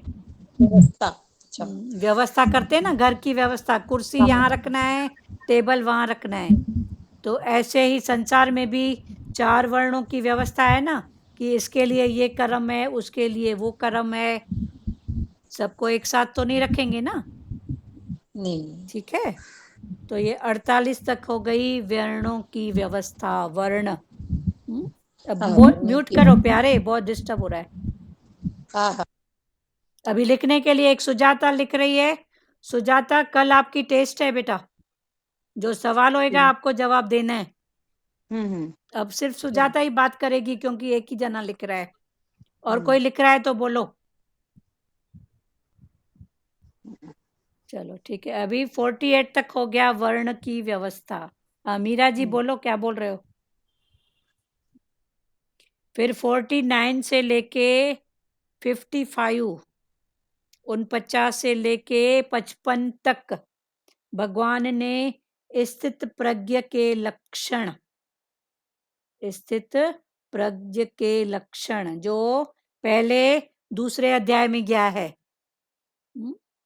व्यवस्था, अच्छा व्यवस्था करते हैं ना, घर की व्यवस्था, कुर्सी यहाँ रखना है, टेबल वहां रखना है। तो ऐसे ही संसार में भी 4 वर्णों की व्यवस्था है ना, कि इसके लिए ये कर्म है, उसके लिए वो कर्म है, सबको एक साथ तो नहीं रखेंगे ना, नहीं। ठीक है। तो ये 48 तक हो गई वर्णों की व्यवस्था, वर्ण। अब हाँ वर्णों म्यूट की, करो प्यारे, बहुत डिस्टर्ब हो रहा है। हाँ हाँ अभी लिखने के लिए एक सुजाता लिख रही है। सुजाता कल आपकी टेस्ट है बेटा, जो सवाल होएगा आपको जवाब देना है। हम्म, अब सिर्फ सुजाता ही बात करेगी क्योंकि एक ही जना लिख रहा है, और हम्म, कोई लिख रहा है तो बोलो। चलो ठीक है, अभी 48 तक हो गया वर्ण की व्यवस्था। मीरा जी बोलो क्या बोल रहे हो। फिर 49 से लेके 55, 49 से लेके 55 तक भगवान ने स्थित प्रज्ञ के लक्षण, स्थित प्रज्ञ के लक्षण जो पहले दूसरे अध्याय में गया है,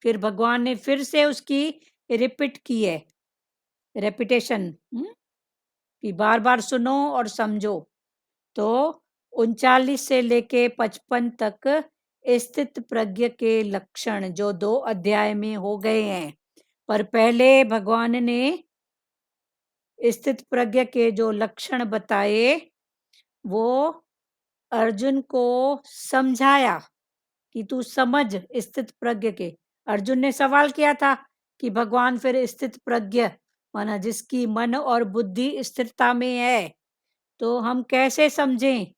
फिर भगवान ने फिर से उसकी रिपीट की है, रेपिटेशन, कि बार बार सुनो और समझो। तो 39 से लेके 55 तक स्थित प्रज्ञ के लक्षण जो 2 अध्याय में हो गए हैं, पर पहले भगवान ने स्थित प्रज्ञ के जो लक्षण बताए वो अर्जुन को समझाया कि तू समझ स्थित प्रज्ञ के। अर्जुन ने सवाल किया था कि भगवान फिर स्थित प्रज्ञ माना जिसकी मन और बुद्धि स्थिरता में है, तो हम कैसे समझें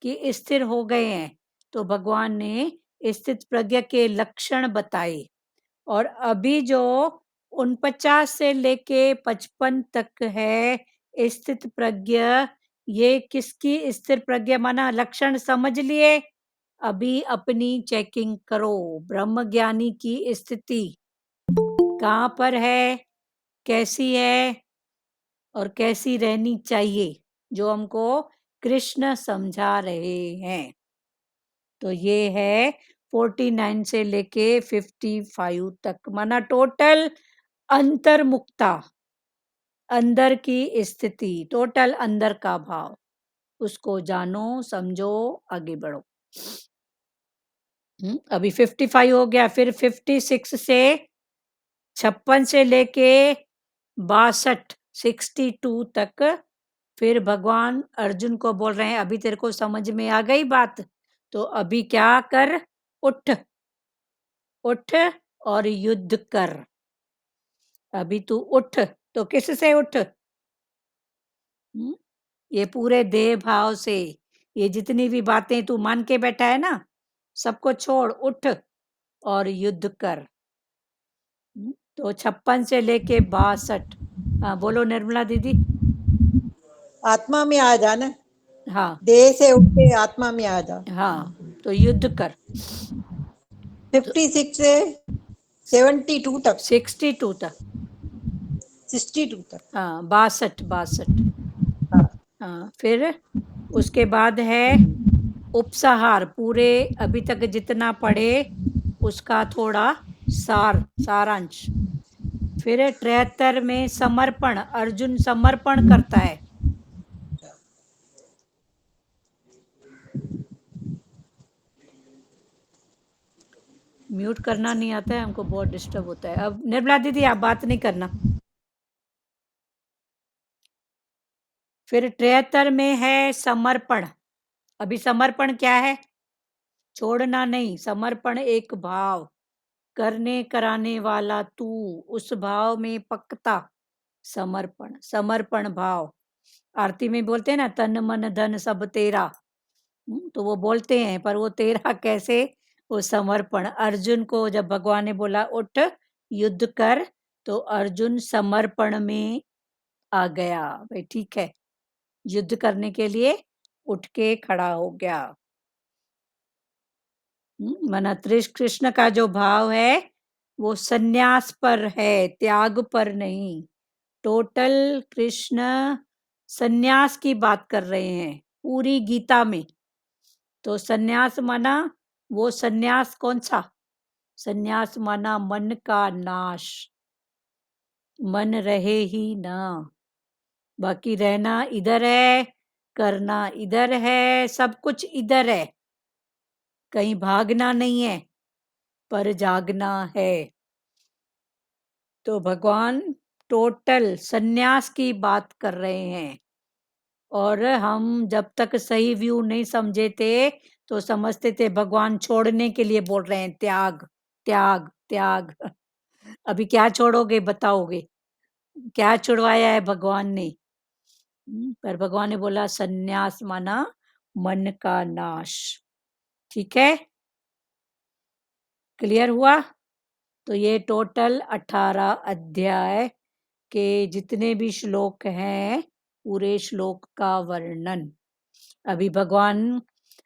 कि स्थिर हो गए हैं? तो भगवान ने स्थित प्रज्ञ के लक्षण बताए। और अभी जो 49 से लेके 55 तक है स्थित प्रज्ञ, ये किसकी स्थिर प्रज्ञ माना लक्षण समझ लिए? अभी अपनी चेकिंग करो। ब्रह्म ज्ञानी की स्थिति कहाँ पर है, कैसी है और कैसी रहनी चाहिए, जो हमको कृष्ण समझा रहे हैं। तो ये है 49 से लेके 55 तक माना टोटल अंतर्मुक्ता, अंदर की स्थिति, टोटल अंदर का भाव, उसको जानो, समझो, आगे बढ़ो। अभी 55 हो गया, फिर 56 से 56 से लेके 62 62 तक फिर भगवान अर्जुन को बोल रहे हैं अभी तेरे को समझ में आ गई बात, तो अभी क्या कर, उठ उठ और युद्ध कर। अभी तू उठ, तो किससे उठ? ये पूरे देह भाव से, ये जितनी भी बातें तू मान के बैठा है ना, सबको छोड़, उठ और युद्ध कर। तो 56 से लेके 62। हाँ बोलो निर्मला दीदी। आत्मा में आ जा ना, हाँ देह से उठ के आत्मा में आ जा। हाँ, तो युद्ध कर। 56 से 72 तक, 62 तक, 62 तक। हाँ 62। हाँ। हाँ फिर उसके बाद है उपसंहार, पूरे अभी तक जितना पढ़े उसका थोड़ा सारांश। फिर 73 में समर्पण, अर्जुन समर्पण करता है। म्यूट करना नहीं आता है हमको, बहुत डिस्टर्ब होता है। अब निर्मला दीदी आप बात नहीं करना। फिर 73 में है समर्पण। अभी समर्पण क्या है? छोड़ना नहीं, समर्पण एक भाव, करने कराने वाला तू, उस भाव में पक्का समर्पण, समर्पण भाव। आरती में बोलते हैं ना, तन मन धन सब तेरा। तो वो बोलते हैं, पर वो तेरा कैसे? वो समर्पण। अर्जुन को जब भगवान ने बोला उठ युद्ध कर, तो अर्जुन समर्पण में आ गया। भाई ठीक है, युद्ध करने के लिए उठ के खड़ा हो गया। माना कृष्ण का जो भाव है वो सन्यास पर है, त्याग पर नहीं। टोटल कृष्ण सन्यास की बात कर रहे हैं पूरी गीता में। तो सन्यास माना वो सन्यास कौन सा? सन्यास माना मन का नाश, मन रहे ही ना, बाकी रहना इधर है, करना इधर है, सब कुछ इधर है, कहीं भागना नहीं है, पर जागना है। तो भगवान टोटल सन्यास की बात कर रहे हैं। और हम जब तक सही व्यू नहीं समझे थे तो समझते थे भगवान छोड़ने के लिए बोल रहे हैं, त्याग त्याग त्याग। अभी क्या छोड़ोगे बताओगे? क्या छुड़वाया है भगवान ने? पर भगवान ने बोला सन्यास माना मन का नाश। ठीक है, क्लियर हुआ? तो ये टोटल 18 अध्याय के जितने भी श्लोक हैं, पूरे श्लोक का वर्णन। अभी भगवान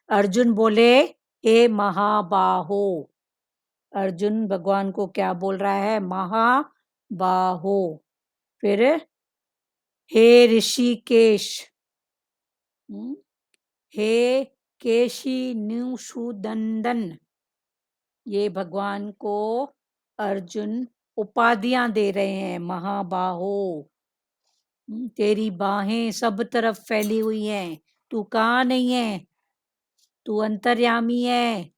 अर्जुन बोले हे महाबाहो। अर्जुन भगवान को क्या बोल रहा है? महाबाहो। फिर हे ऋषिकेश, हे केशी न्यूषुदंदन, ये भगवान को अर्जुन उपाधियां दे रहे हैं। महाबाहो, तेरी बाहें सब तरफ फैली हुई हैं, तू कहाँ नहीं है? तू अंतर्यामी है,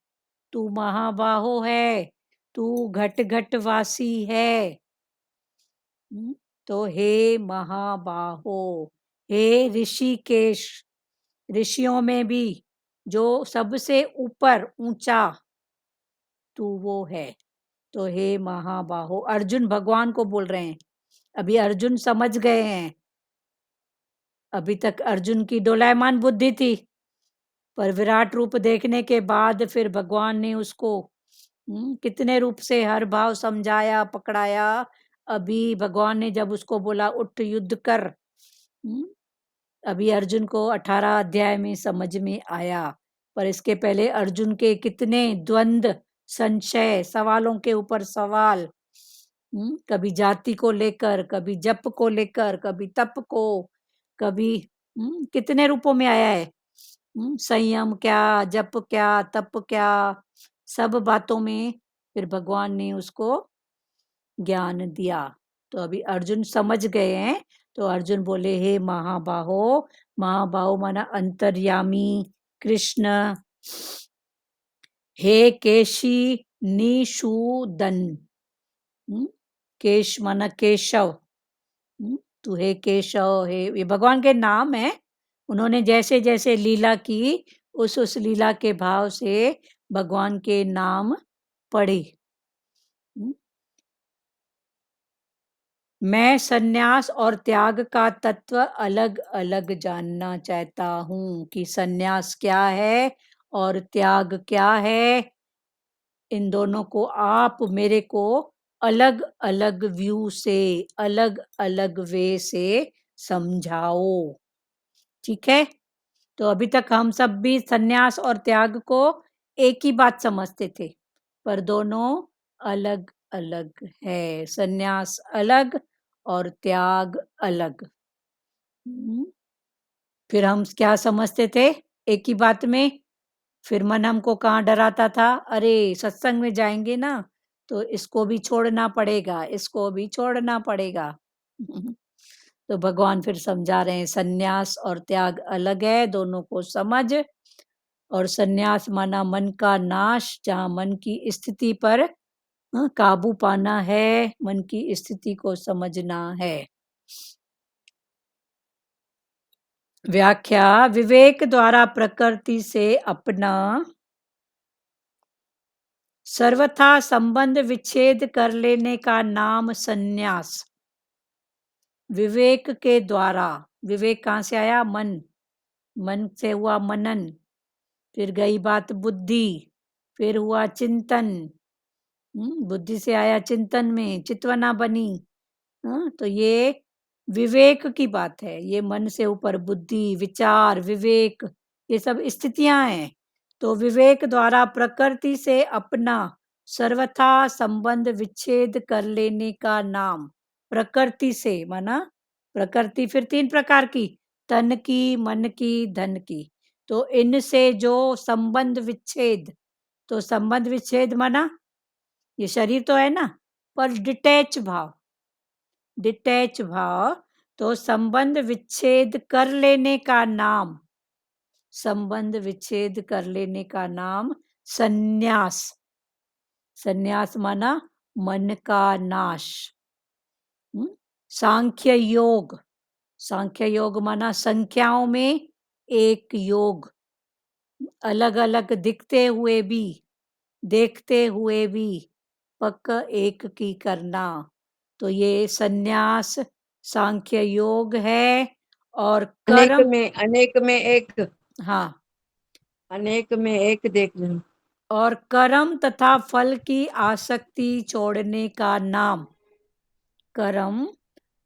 तू महाबाहो है, तू घट घट वासी है। तो हे महाबाहो, हे ऋषिकेश, ऋषियों में भी जो सबसे ऊपर ऊंचा तू वो है। तो हे महाबाहो, अर्जुन भगवान को बोल रहे हैं। अभी अर्जुन समझ गए हैं। अभी तक अर्जुन की डोलायमान बुद्धि थी, पर विराट रूप देखने के बाद फिर भगवान ने उसको कितने रूप से हर भाव समझाया, पकड़ाया। अभी भगवान ने जब उसको बोला उठ युद्ध कर, अभी अर्जुन को 18 अध्याय में समझ में आया। पर इसके पहले अर्जुन के कितने द्वंद्व, संशय, सवालों के ऊपर सवाल, कभी जाति को लेकर, कभी जप को लेकर, कभी तप को, कभी कितने रूपों में आया है। संयम क्या, जप क्या, तप क्या, सब बातों में फिर भगवान ने उसको ज्ञान दिया। तो अभी अर्जुन समझ गए हैं। तो अर्जुन बोले हे महाबाहो, महाबाहो माना अंतर्यामी कृष्ण, हे केशी निषूदन, केश माना केशव, तू हे केशव, हे, ये भगवान के नाम है। उन्होंने जैसे जैसे लीला की, उस लीला के भाव से भगवान के नाम पढ़ी। मैं सन्यास और त्याग का तत्व अलग अलग जानना चाहता हूँ कि सन्यास क्या है और त्याग क्या है। इन दोनों को आप मेरे को अलग अलग व्यू से, अलग अलग वे से समझाओ। ठीक है। तो अभी तक हम सब भी सन्यास और त्याग को एक ही बात समझते थे, पर दोनों अलग अलग है। सन्यास अलग और त्याग अलग। फिर हम क्या समझते थे एक ही बात में? फिर मन हमको कहाँ डराता था, अरे सत्संग में जाएंगे ना तो इसको भी छोड़ना पड़ेगा, इसको भी छोड़ना पड़ेगा। तो भगवान फिर समझा रहे हैं सन्यास और त्याग अलग है, दोनों को समझ। और सन्यास माना मन का नाश, जहाँ मन की स्थिति पर काबू पाना है, मन की स्थिति को समझना है। व्याख्या, विवेक द्वारा प्रकृति से अपना सर्वथा संबंध विच्छेद कर लेने का नाम सन्यास। विवेक के द्वारा, विवेक कहाँ से आया? मन, मन से हुआ मनन, फिर गई बात बुद्धि, फिर हुआ चिंतन, बुद्धि से आया चिंतन में, चितवना बनी। तो ये विवेक की बात है। ये मन से ऊपर बुद्धि, विचार, विवेक, ये सब स्थितियां हैं। तो विवेक द्वारा प्रकृति से अपना सर्वथा संबंध विच्छेद कर लेने का नाम, प्रकृति से माना प्रकृति फिर 3 प्रकार की, तन की, मन की, धन की। तो इनसे जो संबंध विच्छेद, तो संबंध विच्छेद माना ये शरीर तो है ना, पर डिटैच भाव, डिटैच भाव। तो संबंध विच्छेद कर लेने का नाम, संबंध विच्छेद कर लेने का नाम सन्यास। सन्यास माना मन का नाश। सांख्य योग, सांख्य योग माना संख्याओं में एक योग, अलग अलग दिखते हुए भी, देखते हुए भी पक्का एक की करना। तो ये सन्यास सांख्य योग है। और कर्म, अनेक में एक, हाँ, अनेक में एक देख लें। और कर्म तथा फल की आसक्ति छोड़ने का नाम, कर्म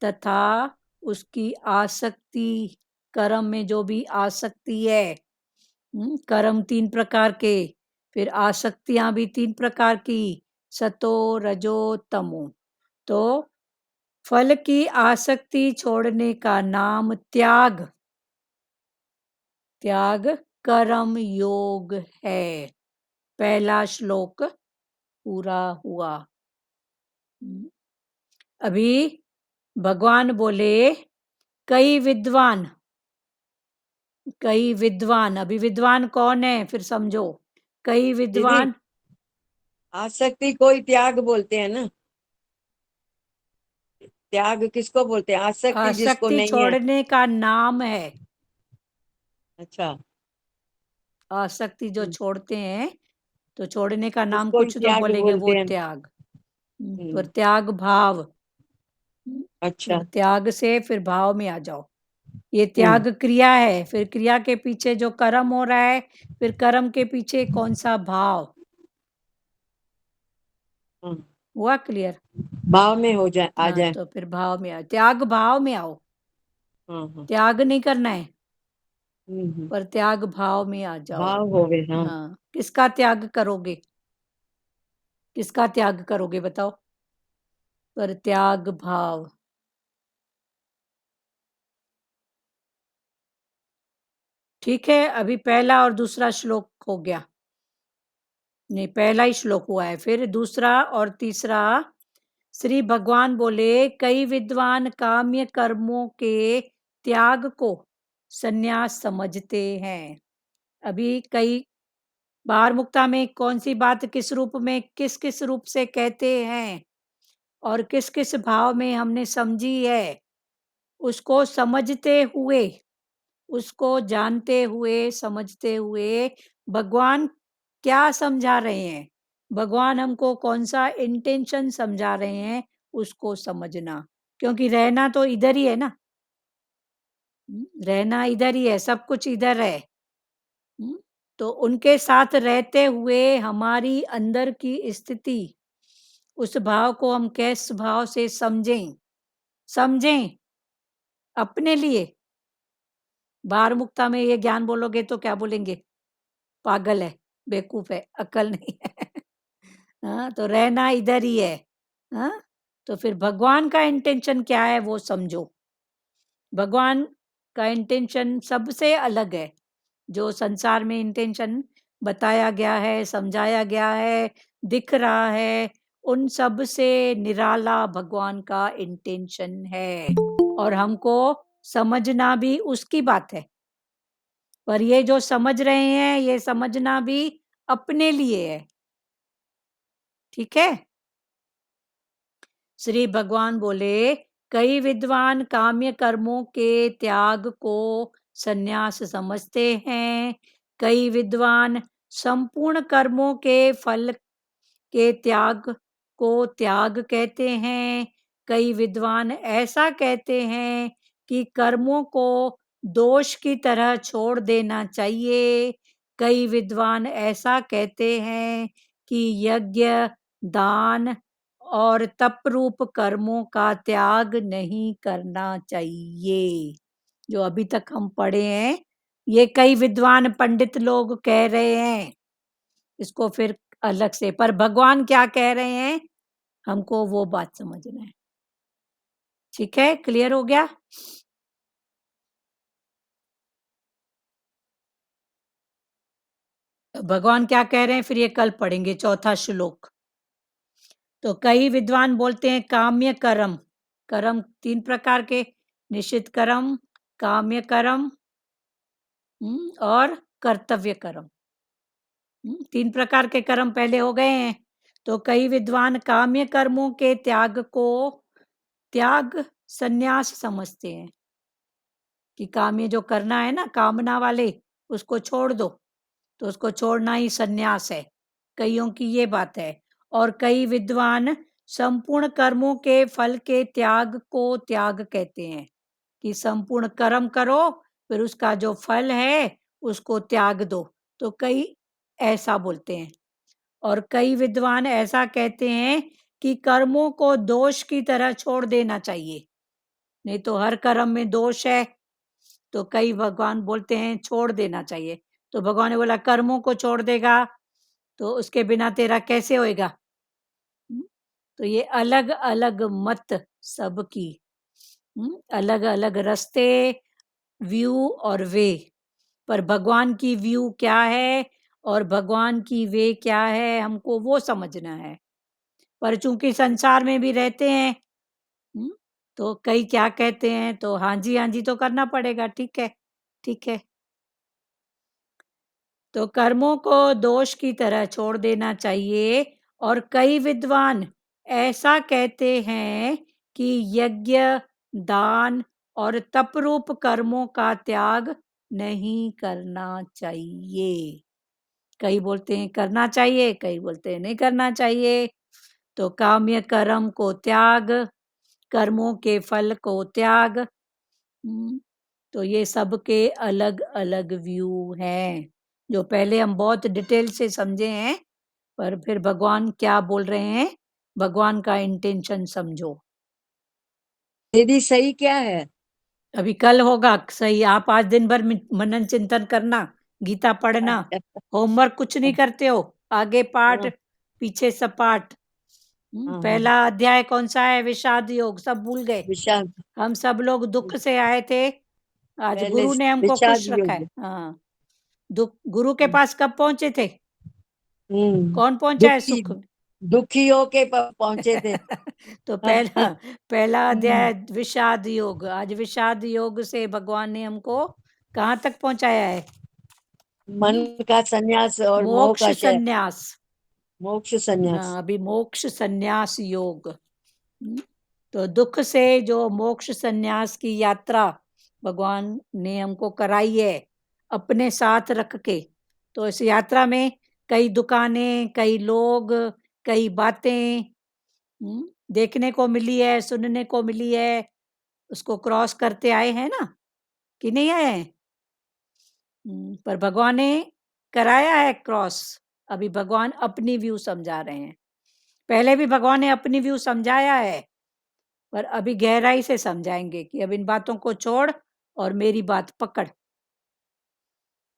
तथा उसकी आसक्ति, कर्म में जो भी आसक्ति है, कर्म 3 प्रकार के, फिर आसक्तियां भी 3 प्रकार की, सतो रजो तमो। तो फल की आसक्ति छोड़ने का नाम त्याग, त्याग कर्म योग है। पहला श्लोक पूरा हुआ। अभी भगवान बोले कई विद्वान, कई विद्वान, अभी विद्वान कौन है फिर समझो। कई विद्वान, आसक्ति कोई त्याग बोलते हैं ना, त्याग किसको बोलते हैं? आसक्ति जिसको आसक्ति नहीं है। छोड़ने का नाम है। अच्छा, आसक्ति जो छोड़ते हैं, तो छोड़ने का नाम उसको ही कुछ तो त्याग बोलेंगे, वो बोलते हैं। त्याग। हम्म, पर त्याग भाव, अच्छा। और त्याग से फिर भाव में आ जाओ। ये हम्म, त्याग क्रिया है, फिर क्रिया के पीछे जो कर्म हो रहा है, फिर कर्म के पीछे कौन सा भाव, हम्म, हुआ क्लियर? भाव में हो जाए, आ हाँ, जाए। तो फिर भाव में आओ, त्याग भाव में आओ। हाँ। त्याग नहीं करना है, हम्म, पर त्याग भाव में आ जाओ। भाव होवे, हाँ। हाँ, किसका त्याग करोगे? किसका त्याग करोगे बताओ? पर त्याग भाव। ठीक है, अभी पहला और दूसरा श्लोक हो गया। नहीं, पहला ही श्लोक हुआ है, फिर दूसरा और तीसरा। श्री भगवान बोले, कई विद्वान काम्य कर्मों के त्याग को संन्यास समझते हैं। अभी कई बार मुक्ता में कौन सी बात किस रूप में, किस किस रूप से कहते हैं, और किस किस भाव में हमने समझी है, उसको समझते हुए, उसको जानते हुए, समझते हुए भगवान क्या समझा रहे हैं, भगवान हमको कौन सा इंटेंशन समझा रहे हैं, उसको समझना। क्योंकि रहना तो इधर ही है ना, रहना इधर ही है, सब कुछ इधर है। तो उनके साथ रहते हुए हमारी अंदर की स्थिति, उस भाव को हम किस भाव से समझें, समझें अपने लिए। बाहर मुक्ता में ये ज्ञान बोलोगे तो क्या बोलेंगे? पागल है, बेवकूफ है, अक्ल नहीं है। हाँ, तो रहना इधर ही है। हाँ, तो फिर भगवान का इंटेंशन क्या है वो समझो। भगवान का इंटेंशन सबसे अलग है। जो संसार में इंटेंशन बताया गया है, समझाया गया है, दिख रहा है, उन सब से निराला भगवान का इंटेंशन है, और हमको समझना भी उसकी बात है। पर ये जो समझ रहे हैं, ये समझना भी अपने लिए है। ठीक है? श्री भगवान बोले, कई विद्वान काम्य कर्मों के त्याग को संन्यास समझते हैं, कई विद्वान संपूर्ण कर्मों के फल के त्याग को त्याग कहते हैं, कई विद्वान ऐसा कहते हैं कि कर्मों को दोष की तरह छोड़ देना चाहिए, कई विद्वान ऐसा कहते हैं कि यज्ञ, दान और तप रूप कर्मों का त्याग नहीं करना चाहिए। जो अभी तक हम पढ़े हैं, ये कई विद्वान पंडित लोग कह रहे हैं, इसको फिर अलग से। पर भगवान क्या कह रहे हैं, हमको वो बात समझना है। ठीक है, क्लियर हो गया? भगवान क्या कह रहे हैं फिर ये कल पढ़ेंगे, चौथा श्लोक। तो कई विद्वान बोलते हैं काम्य कर्म, कर्म तीन प्रकार के, निश्चित कर्म, काम्य कर्म और कर्तव्य कर्म। तीन प्रकार के कर्म पहले हो गए हैं। तो कई विद्वान काम्य कर्मों के त्याग को त्याग संन्यास समझते हैं, कि काम्य जो करना है ना, कामना वाले, उसको छोड़ दो, तो उसको छोड़ना ही संन्यास है। कईयों की ये बात है। और कई विद्वान संपूर्ण कर्मों के फल के त्याग को त्याग कहते हैं, कि संपूर्ण कर्म करो, फिर उसका जो फल है उसको त्याग दो। तो कई ऐसा बोलते हैं। और कई विद्वान ऐसा कहते हैं कि कर्मों को दोष की तरह छोड़ देना चाहिए, नहीं तो हर कर्म में दोष है। तो कई भगवान बोलते हैं छोड़ देना चाहिए। तो भगवान ने बोला कर्मों को छोड़ देगा तो उसके बिना तेरा कैसे होएगा? तो ये अलग अलग मत सबकी, अलग अलग रास्ते, व्यू और वे। पर भगवान की व्यू क्या है और भगवान की वे क्या है, हमको वो समझना है। पर चूंकि संसार में भी रहते हैं, तो कई क्या कहते हैं, तो हाँ जी तो करना पड़ेगा। ठीक है, ठीक है। तो कर्मों को दोष की तरह छोड़ देना चाहिए। और कई विद्वान ऐसा कहते हैं कि यज्ञ, दान और तपरूप कर्मों का त्याग नहीं करना चाहिए। कई बोलते हैं करना चाहिए, कई बोलते हैं नहीं करना चाहिए। तो काम्य कर्म को त्याग, कर्मों के फल को त्याग। तो ये सबके अलग अलग व्यू हैं, जो पहले हम बहुत डिटेल से समझे हैं, पर फिर भगवान क्या बोल रहे हैं, भगवान का इंटेंशन समझो। दीदी सही क्या है? अभी कल होगा सही। आप आज दिन भर मनन चिंतन करना, गीता पढ़ना, होमवर्क कुछ नहीं करते हो, आगे पाठ पीछे सपाट। पहला अध्याय कौन सा है? विषाद योग, सब भूल गए। विषाद, हम सब लोग दुख से आए थे, आज पहले गुरु ने हमको विषाद खुश रखा है। योग। हाँ, दुख गुरु के पास कब पहुंचे थे? कौन पहुंचा है दुखी, सुख? दुखियों के पहुंचे थे। तो पहला अध्याय विषाद योग। आज विषाद योग से भगवान ने हमको कहाँ तक पहुंचाया है? मन का संन्यास और मोह मोक्ष का क्षय, संन्यास। मोक्ष संन्यास। अभी मोक्ष संन्यास योग। तो दुख से जो मोक्ष संन्यास की यात्रा भगवान ने हमको कराई है अपने साथ रख के। तो इस यात्रा में कई दुकानें, कई लोग, कई बातें देखने को मिली है, सुनने को मिली है, उसको क्रॉस करते आए हैं ना, कि नहीं आए हैं? पर भगवान ने कराया है क्रॉस। अभी भगवान अपनी व्यू समझा रहे हैं। पहले भी भगवान ने अपनी व्यू समझाया है, पर अभी गहराई से समझाएंगे कि अब इन बातों को छोड़ और मेरी बात पकड़।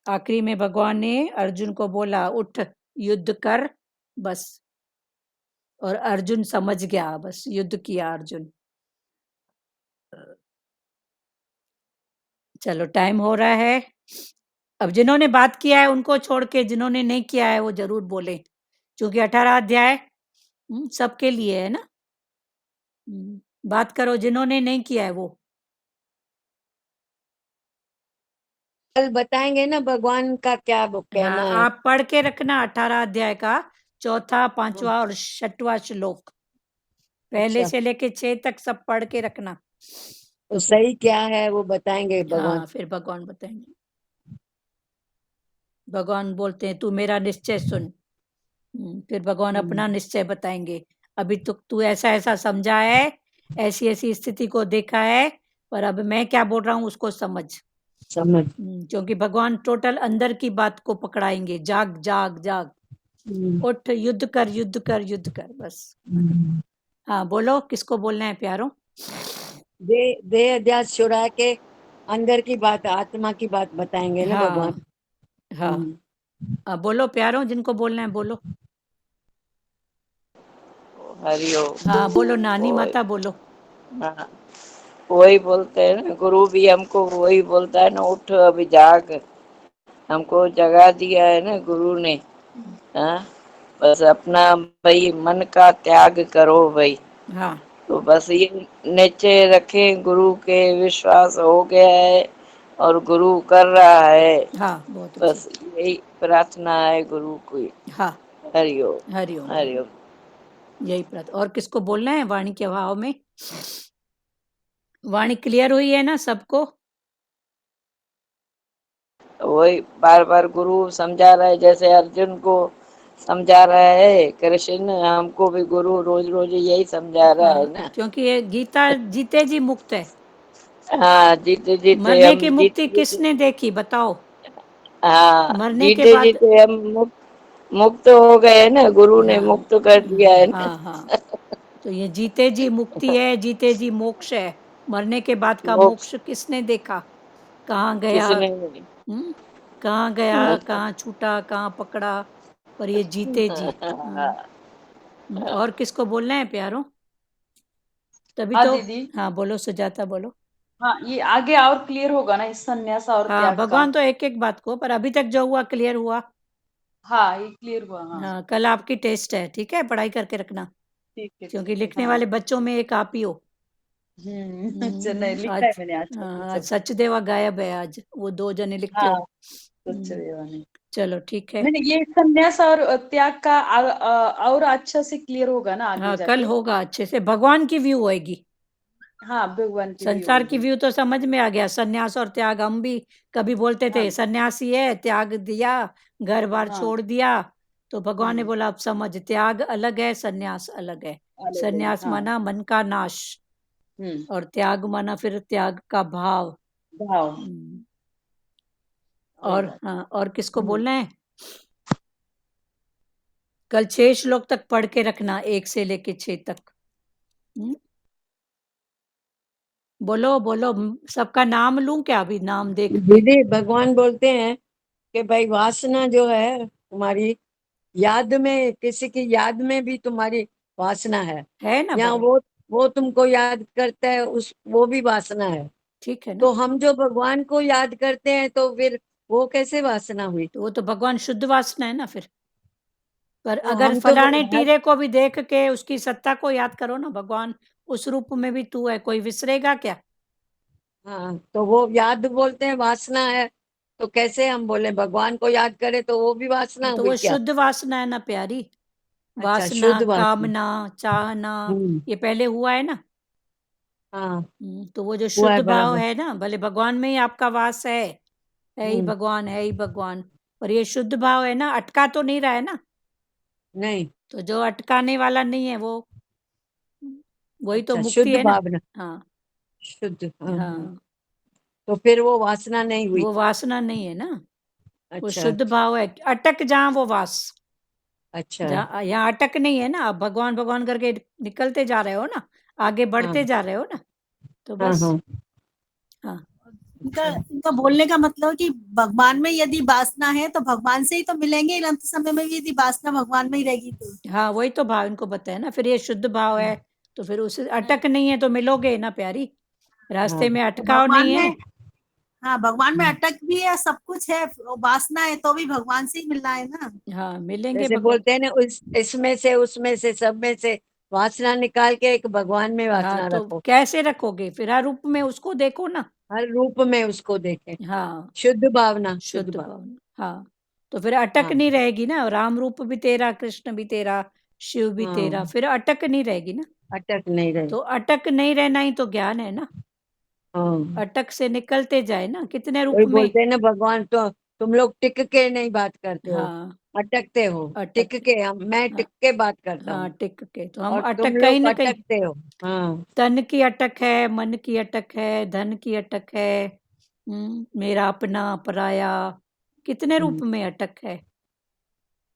आखिरी में भगवान ने अर्जुन को बोला, उठ युद्ध कर बस। और अर्जुन समझ गया, बस युद्ध किया अर्जुन। चलो टाइम हो रहा है। अब जिन्होंने बात किया है उनको छोड़ के जिन्होंने नहीं किया है वो जरूर बोले, क्योंकि 18 अध्याय सबके लिए है ना। बात करो जिन्होंने नहीं किया है वो। कल बताएंगे ना भगवान का क्या कहना हाँ, है। आप पढ़ के रखना 18 अध्याय का 4था, 5वां और 6वां श्लोक। पहले अच्छा, से लेके 6 तक सब पढ़ के रखना। तो सही क्या है वो बताएंगे भगवान। हाँ, फिर भगवान बताएंगे। भगवान बोलते हैं तू मेरा निश्चय सुन। फिर भगवान अपना निश्चय बताएंगे। अभी तो तू ऐसा ऐसा समझा है, ऐसी ऐसी स्थिति को देखा है, पर अब मैं क्या बोल रहा हूँ उसको समझ। समझ। क्योंकि भगवान टोटल अंदर की बात को पकड़ाएंगे। जाग जाग जाग, उठ युद्ध कर युद्ध कर युद्ध कर, बस। हाँ बोलो, किसको बोलना है प्यारों? देह अध्यास छुड़ा के अंदर की बात, आत्मा की बात बताएंगे ना भगवान। हाँ, बोलो प्यारों, जिनको बोलना है बोलो। हरिओम। हाँ बोलो, नानी माता बोलो। हाँ, वही बोलते हैं ना, गुरु भी हमको वही बोलता है ना, उठ अभी जाग। हमको जगा दिया है ना गुरु ने। हाँ, बस अपना भाई मन का त्याग करो भाई। हाँ तो बस ये नीचे रखे, गुरु के विश्वास हो गया है और गुरु कर रहा है। हाँ, बहुत अच्छी। बस यही प्रार्थना है गुरु की। हाँ, हरिओम हरिओम हरिओम। हरिओम। यही प्रार्थना। और किसको बोलना है वाणी के भाव में? वाणी क्लियर हुई है ना सबको? वही बार बार गुरु समझा रहा है, जैसे अर्जुन को समझा रहा है कृष्ण, हमको भी गुरु रोज रोज यही समझा रहा है ना। क्योंकि ये गीता जीते जी मुक्त है। हाँ, जीते जीते मरने हम की मुक्ति जीते जीते। किसने देखी बताओ? हाँ, मरने के जीते बाद। जीते हम मुक्त हो गए ना, गुरु ने हाँ मुक्त कर दिया है ना। हाँ हाँ, तो ये जीते जी मुक्ति है, जीते जी मोक्ष है। मरने के बाद का मोक्ष मोक्ष किसने देखा? कहाँ गया? किसने नहीं। कहाँ गया, कहाँ छूटा, कहाँ पकड़ा? पर ये जीते जी। और किसको बोलना है प्यारों? तभी हाँ तो। दीदी। हाँ बोलो सुजाता, बोलो। हाँ, ये आगे और क्लियर होगा ना इस संन्यास और हाँ, त्याग का। भगवान तो एक एक बात को, पर अभी तक जो हुआ क्लियर हुआ। हाँ, ये क्लियर हुआ। हाँ, हाँ, कल आपकी टेस्ट है, ठीक है, पढ़ाई करके रखना, ठीक है क्योंकि ठीक है। लिखने हाँ। वाले बच्चों में एक आप ही हो। अच्छा, नहीं लिखा है आज मैंने आज तक आज सब। सचदेवा गायब है, आज वो 2 जने लिखते हाँ, हो। कुछ नहीं। चलो ठीक है। नहीं नहीं, ये संन्यास और त्याग का और अच्छा से क्लियर होगा ना आगे हाँ, कल जाके। होगा अच्छे से, भगवान की व्यू होएगी। हाँ, भगवान की व्यू संसार हो की गई। व्यू तो समझ में आ गया, सन्यास और त्याग। हम भी कभी बोलते थे हाँ, सन्यासी है, त्याग दिया, घर बार हाँ, छोड़ दिया। तो भगवान ने हम्म, बोला अब समझ, त्याग अलग है, सन्यास अलग है। अलग है, सन्यास हाँ, माना मन का नाश, हम्म, और त्याग माना फिर त्याग का भाव। भाव, हम्म, वही और बात। हाँ, और किसको हम्म, बोलना है? कल 6 श्लोक तक पढ़ के रखना, 1 से लेके 6 तक। हम्म, बोलो बोलो, सबका नाम लूं क्या अभी, नाम देख के? दीदी भगवान बोलते हैं कि भाई वासना जो है तुम्हारी, याद में, किसी की याद में भी तुम्हारी वासना है ना या भाई? वो तुमको याद करता है, उस वो भी वासना है। ठीक है ना? तो हम जो भगवान को याद करते हैं तो फिर वो कैसे वासना हुई? तो वो तो भगवान शुद्ध वासना है ना फिर। पर तो अगर हम तो फलाने हर, टीरे को भी देख के उसकी सत्ता को याद करो ना, भगवान उस रूप में भी तू है, कोई विसरेगा क्या? हाँ तो वो याद बोलते हैं वासना है, तो कैसे हम बोले भगवान को याद करें तो वो भी वासना तो हुई वो क्या? शुद्ध वासना है ना प्यारी। अच्छा, वासना, शुद्ध वासना। कामना, चाहना, हम्म। ये पहले हुआ है ना। हाँ, तो वो जो हुआ शुद्ध है भाव बराबर। है ना, भले भगवान में ही आपका वास है ही हम्म। भगवान, है ही भगवान। पर ये शुद्ध भाव है ना, अटका तो नहीं रहा है ना। नहीं। तो जो अटकाने वाला नहीं है वो, वही तो अच्छा, मुक्ति शुद्ध है ना। भावना। हाँ शुद्ध, हाँ हाँ। हाँ, तो फिर वो वासना नहीं हुई। वो वासना नहीं है ना, वो अच्छा। शुद्ध भाव है। अटक जहाँ वो वास, अच्छा। जहाँ यहाँ अटक नहीं है ना। आप भगवान भगवान करके निकलते जा रहे हो ना, आगे हाँ बढ़ते जा रहे हो ना, तो हाँ बस। हाँ। हाँ इनका इनका बोलने का मतलब है कि भगवान में यदि वासना है तो भगवान से ही तो मिलेंगे, अंत समय में भी यदि वासना भगवान में ही रहेगी तो। हाँ, वही तो भाव इनको बताया ना। फिर ये शुद्ध भाव है, तो फिर उसे अटक नहीं है तो मिलोगे ना प्यारी। रास्ते हाँ। में तो अटकाव भगवान नहीं है। में, हाँ भगवान में अटक भी है, सब कुछ है, वासना है तो भी भगवान से ही मिलना है ना। हाँ, मिलेंगे जैसे भगवान। बोलते हैं ना, उस इसमें से, उसमें से, सब में से वासना निकाल के एक भगवान में हाँ, वासना तो रखो। कैसे रखोगे फिर? हर रूप में उसको देखो ना। हर रूप में उसको देखें। हाँ, शुद्ध भावना, शुद्ध शुद्ध भावना। भाव। हाँ, तो फिर अटक हाँ नहीं रहेगी ना। राम रूप भी तेरा, कृष्ण भी तेरा, शिव भी तेरा, हाँ। फिर अटक नहीं रहेगी ना। अटक नहीं रहे। तो अटक नहीं रहना ही तो ज्ञान है ना। हाँ। अटक से निकलते जाए ना, कितने वही रूप में। बोलते हैं ना भगवान, तो तुम लोग टिक के नहीं बात करते हो, हाँ, अटकते हो। टिक अटक। के, मैं हाँ टिक के बात करता हाँ, हूँ, टिक के तो हम और तुम अटक कहीं लोग ना कहीं। अटकते हो। हाँ। तन की अटक है, मन की अटक है, धन की अटक है। मेरा अपना पराया, कितने रूप हम्म, में अटक है।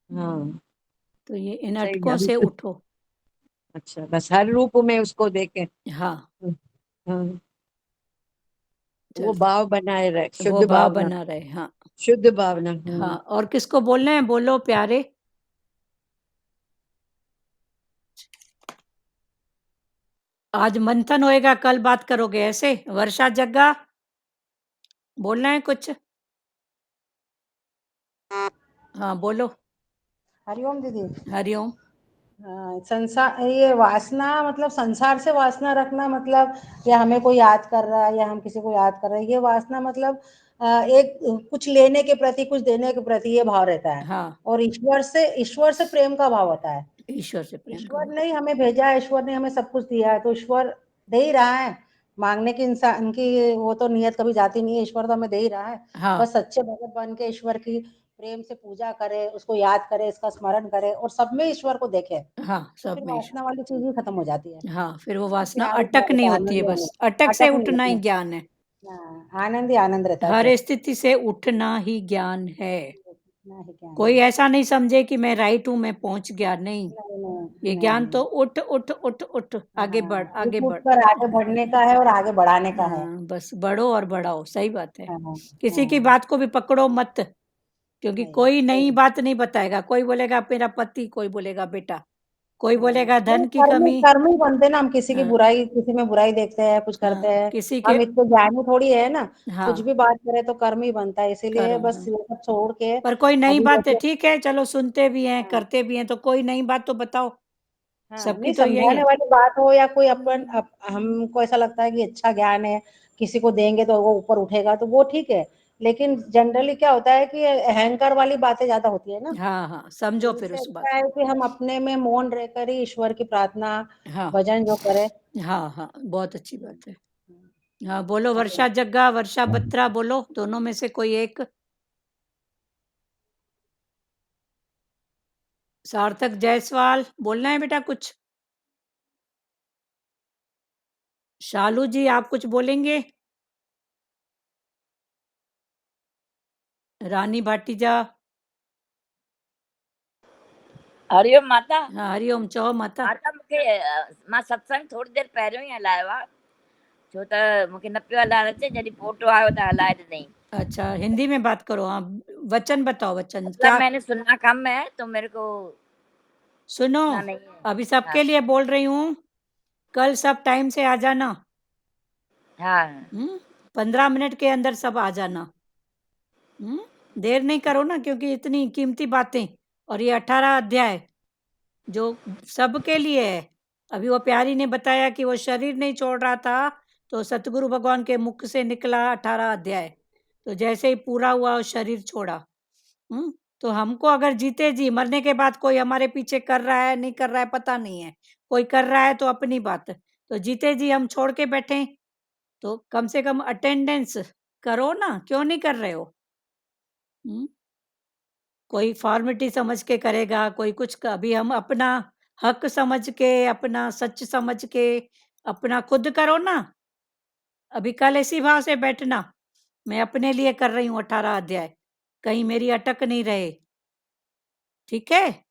हाँ। तो ये इन सही है, अटकों अभी से तो। उठो। अच्छा, बस हर रूप में उसको देखें। हाँ, हाँ। वो चल, भाव बनाए रहे, वो शुद्ध भाव भावना। बना रहे। हाँ शुद्ध भावना। हाँ, और किसको बोलना है? बोलो प्यारे। आज मंथन होएगा, कल बात करोगे ऐसे? वर्षा जग्गा, बोलना है कुछ? हाँ बोलो। हरिओम दीदी। हरिओम। हाँ, संसार, ये वासना मतलब संसार से वासना रखना मतलब, या हमें कोई याद कर रहा है या हम किसी को याद कर रहे हैं, ये वासना मतलब एक कुछ लेने के प्रति, कुछ देने के प्रति ये भाव रहता है। हाँ, और ईश्वर से प्रेम का भाव होता है। ईश्वर से प्रेम का ईश्वर भाव। ने ही हमें भेजा है, ईश्वर ने हमें सब कुछ दिया है, तो ईश्वर दे ही रहा है। मांगने की इंसान की वो तो नियत कभी जाती नहीं है, ईश्वर तो हमें दे ही रहा है। हाँ बस सच्चे भगत बन के ईश्वर की प्रेम से पूजा करे, उसको याद करे, इसका स्मरण करे और सब में ईश्वर को देखे, हाँ, तो सब फिर में ईश्वर। वासना वाली चीज ही खत्म हो जाती है। हाँ, फिर वो फिर वासना प्यार ही प्यार अटक होता नहीं है, होती आनंद है, ही बस आनंद, अटक से अटक नहीं उठना ही होता। ज्ञान है। हाँ, आनंद ही आनंद रहता है हर फिर। स्थिति से उठना ही ज्ञान है। इतना ही ज्ञान कोई है। ऐसा नहीं समझे कि मैं राइट हूं, मैं पहुंच गया, नहीं। नहीं नहीं ये ज्ञान तो नहीं। उठ उठ उठ उठ, आगे बढ़ हाँ, आगे उठ उठ बढ़। कर आगे बढ़ने का है और आगे बढ़ाने का है। हाँ, बस बढ़ो और बढ़ाओ, सही बात है। हाँ किसी की हाँ। बात को भी पकड़ो मत, क्योंकि नहीं कोई नई सही। बात नहीं बताएगा। कोई बोलेगा मेरा पति, कोई बोलेगा बेटा, कोई हाँ, बोलेगा नहीं, धन की कर्म कमी। कर्म ही बनते हैं ना, हम किसी की हाँ बुराई, किसी में बुराई देखते हैं, कुछ करते हाँ, हैं। किसी के। हम इतने ज्ञानी थोड़ी है ना, कुछ हाँ, भी बात करें तो कर्म ही बनता है, इसीलिए कर्म, बस हाँ। ये सब छोड़ के पर कोई नई अभी बात है, जैसे। ठीक है, चलो सुनते भी हैं, हाँ करते भी हैं, तो कोई नई बात तो बताओ। हाँ, सबकी नहीं तो यही समझाने है। वाली बात हो या कोई हमको ऐसा लगता है कि अच्छा ज्ञान है, किसी को देंगे तो वो ऊपर उठेगा, तो वो ठीक है। लेकिन जनरली क्या होता है कि अहंकार वाली बातें ज्यादा होती है ना। हाँ हाँ, समझो तो फिर इससे उस बात अच्छा है कि हम अपने में मौन रहकर ही ईश्वर की प्रार्थना हाँ भजन जो करें। हाँ हाँ, बहुत अच्छी बात है। हाँ बोलो, वर्षा जग्गा, वर्षा बत्रा, बोलो दोनों में से कोई एक। सार्थक जायसवाल, बोलना है बेटा कुछ? शालू जी, आप कुछ बोलेंगे? रानी भाटीजा, हरिओम माता। हाँ हरिओम, चओ माता। माता मूंखे मां सत्संग थोड़ी देर पहिरियों ई हलायो आहे, छो त मूंखे न पियो हलाइण अचे, जॾहिं फोटो आयो त हलाए ॾिनई। अच्छा, हिंदी में बात करो। हाँ, वचन बताओ, वचन मतलब क्या? मैंने सुनना कम है तो मेरे को सुनो, इतना नहीं है। अभी हाँ सबके लिए बोल रही हूँ, कल सब टाइम से आ जाना। हाँ 15 मिनट के अंदर सब आ जाना। देर नहीं करो ना, क्योंकि इतनी कीमती बातें, और ये 18 अध्याय जो सबके लिए है। अभी वो प्यारी ने बताया कि वो शरीर नहीं छोड़ रहा था, तो सतगुरु भगवान के मुख से निकला 18 अध्याय, तो जैसे ही पूरा हुआ वो शरीर छोड़ा। तो हमको अगर जीते जी, मरने के बाद कोई हमारे पीछे कर रहा है नहीं कर रहा है पता नहीं है, कोई कर रहा है तो अपनी बात, तो जीते जी हम छोड़ के बैठे, तो कम से कम अटेंडेंस करो ना, क्यों नहीं कर रहे हो? कोई फॉर्मेलिटी समझ के करेगा, कोई कुछ अभी हम अपना हक समझ के, अपना सच समझ के, अपना खुद करो ना। अभी कल इसी भाव से बैठना, मैं अपने लिए कर रही हूँ 18 अध्याय, कहीं मेरी अटक नहीं रहे, ठीक है?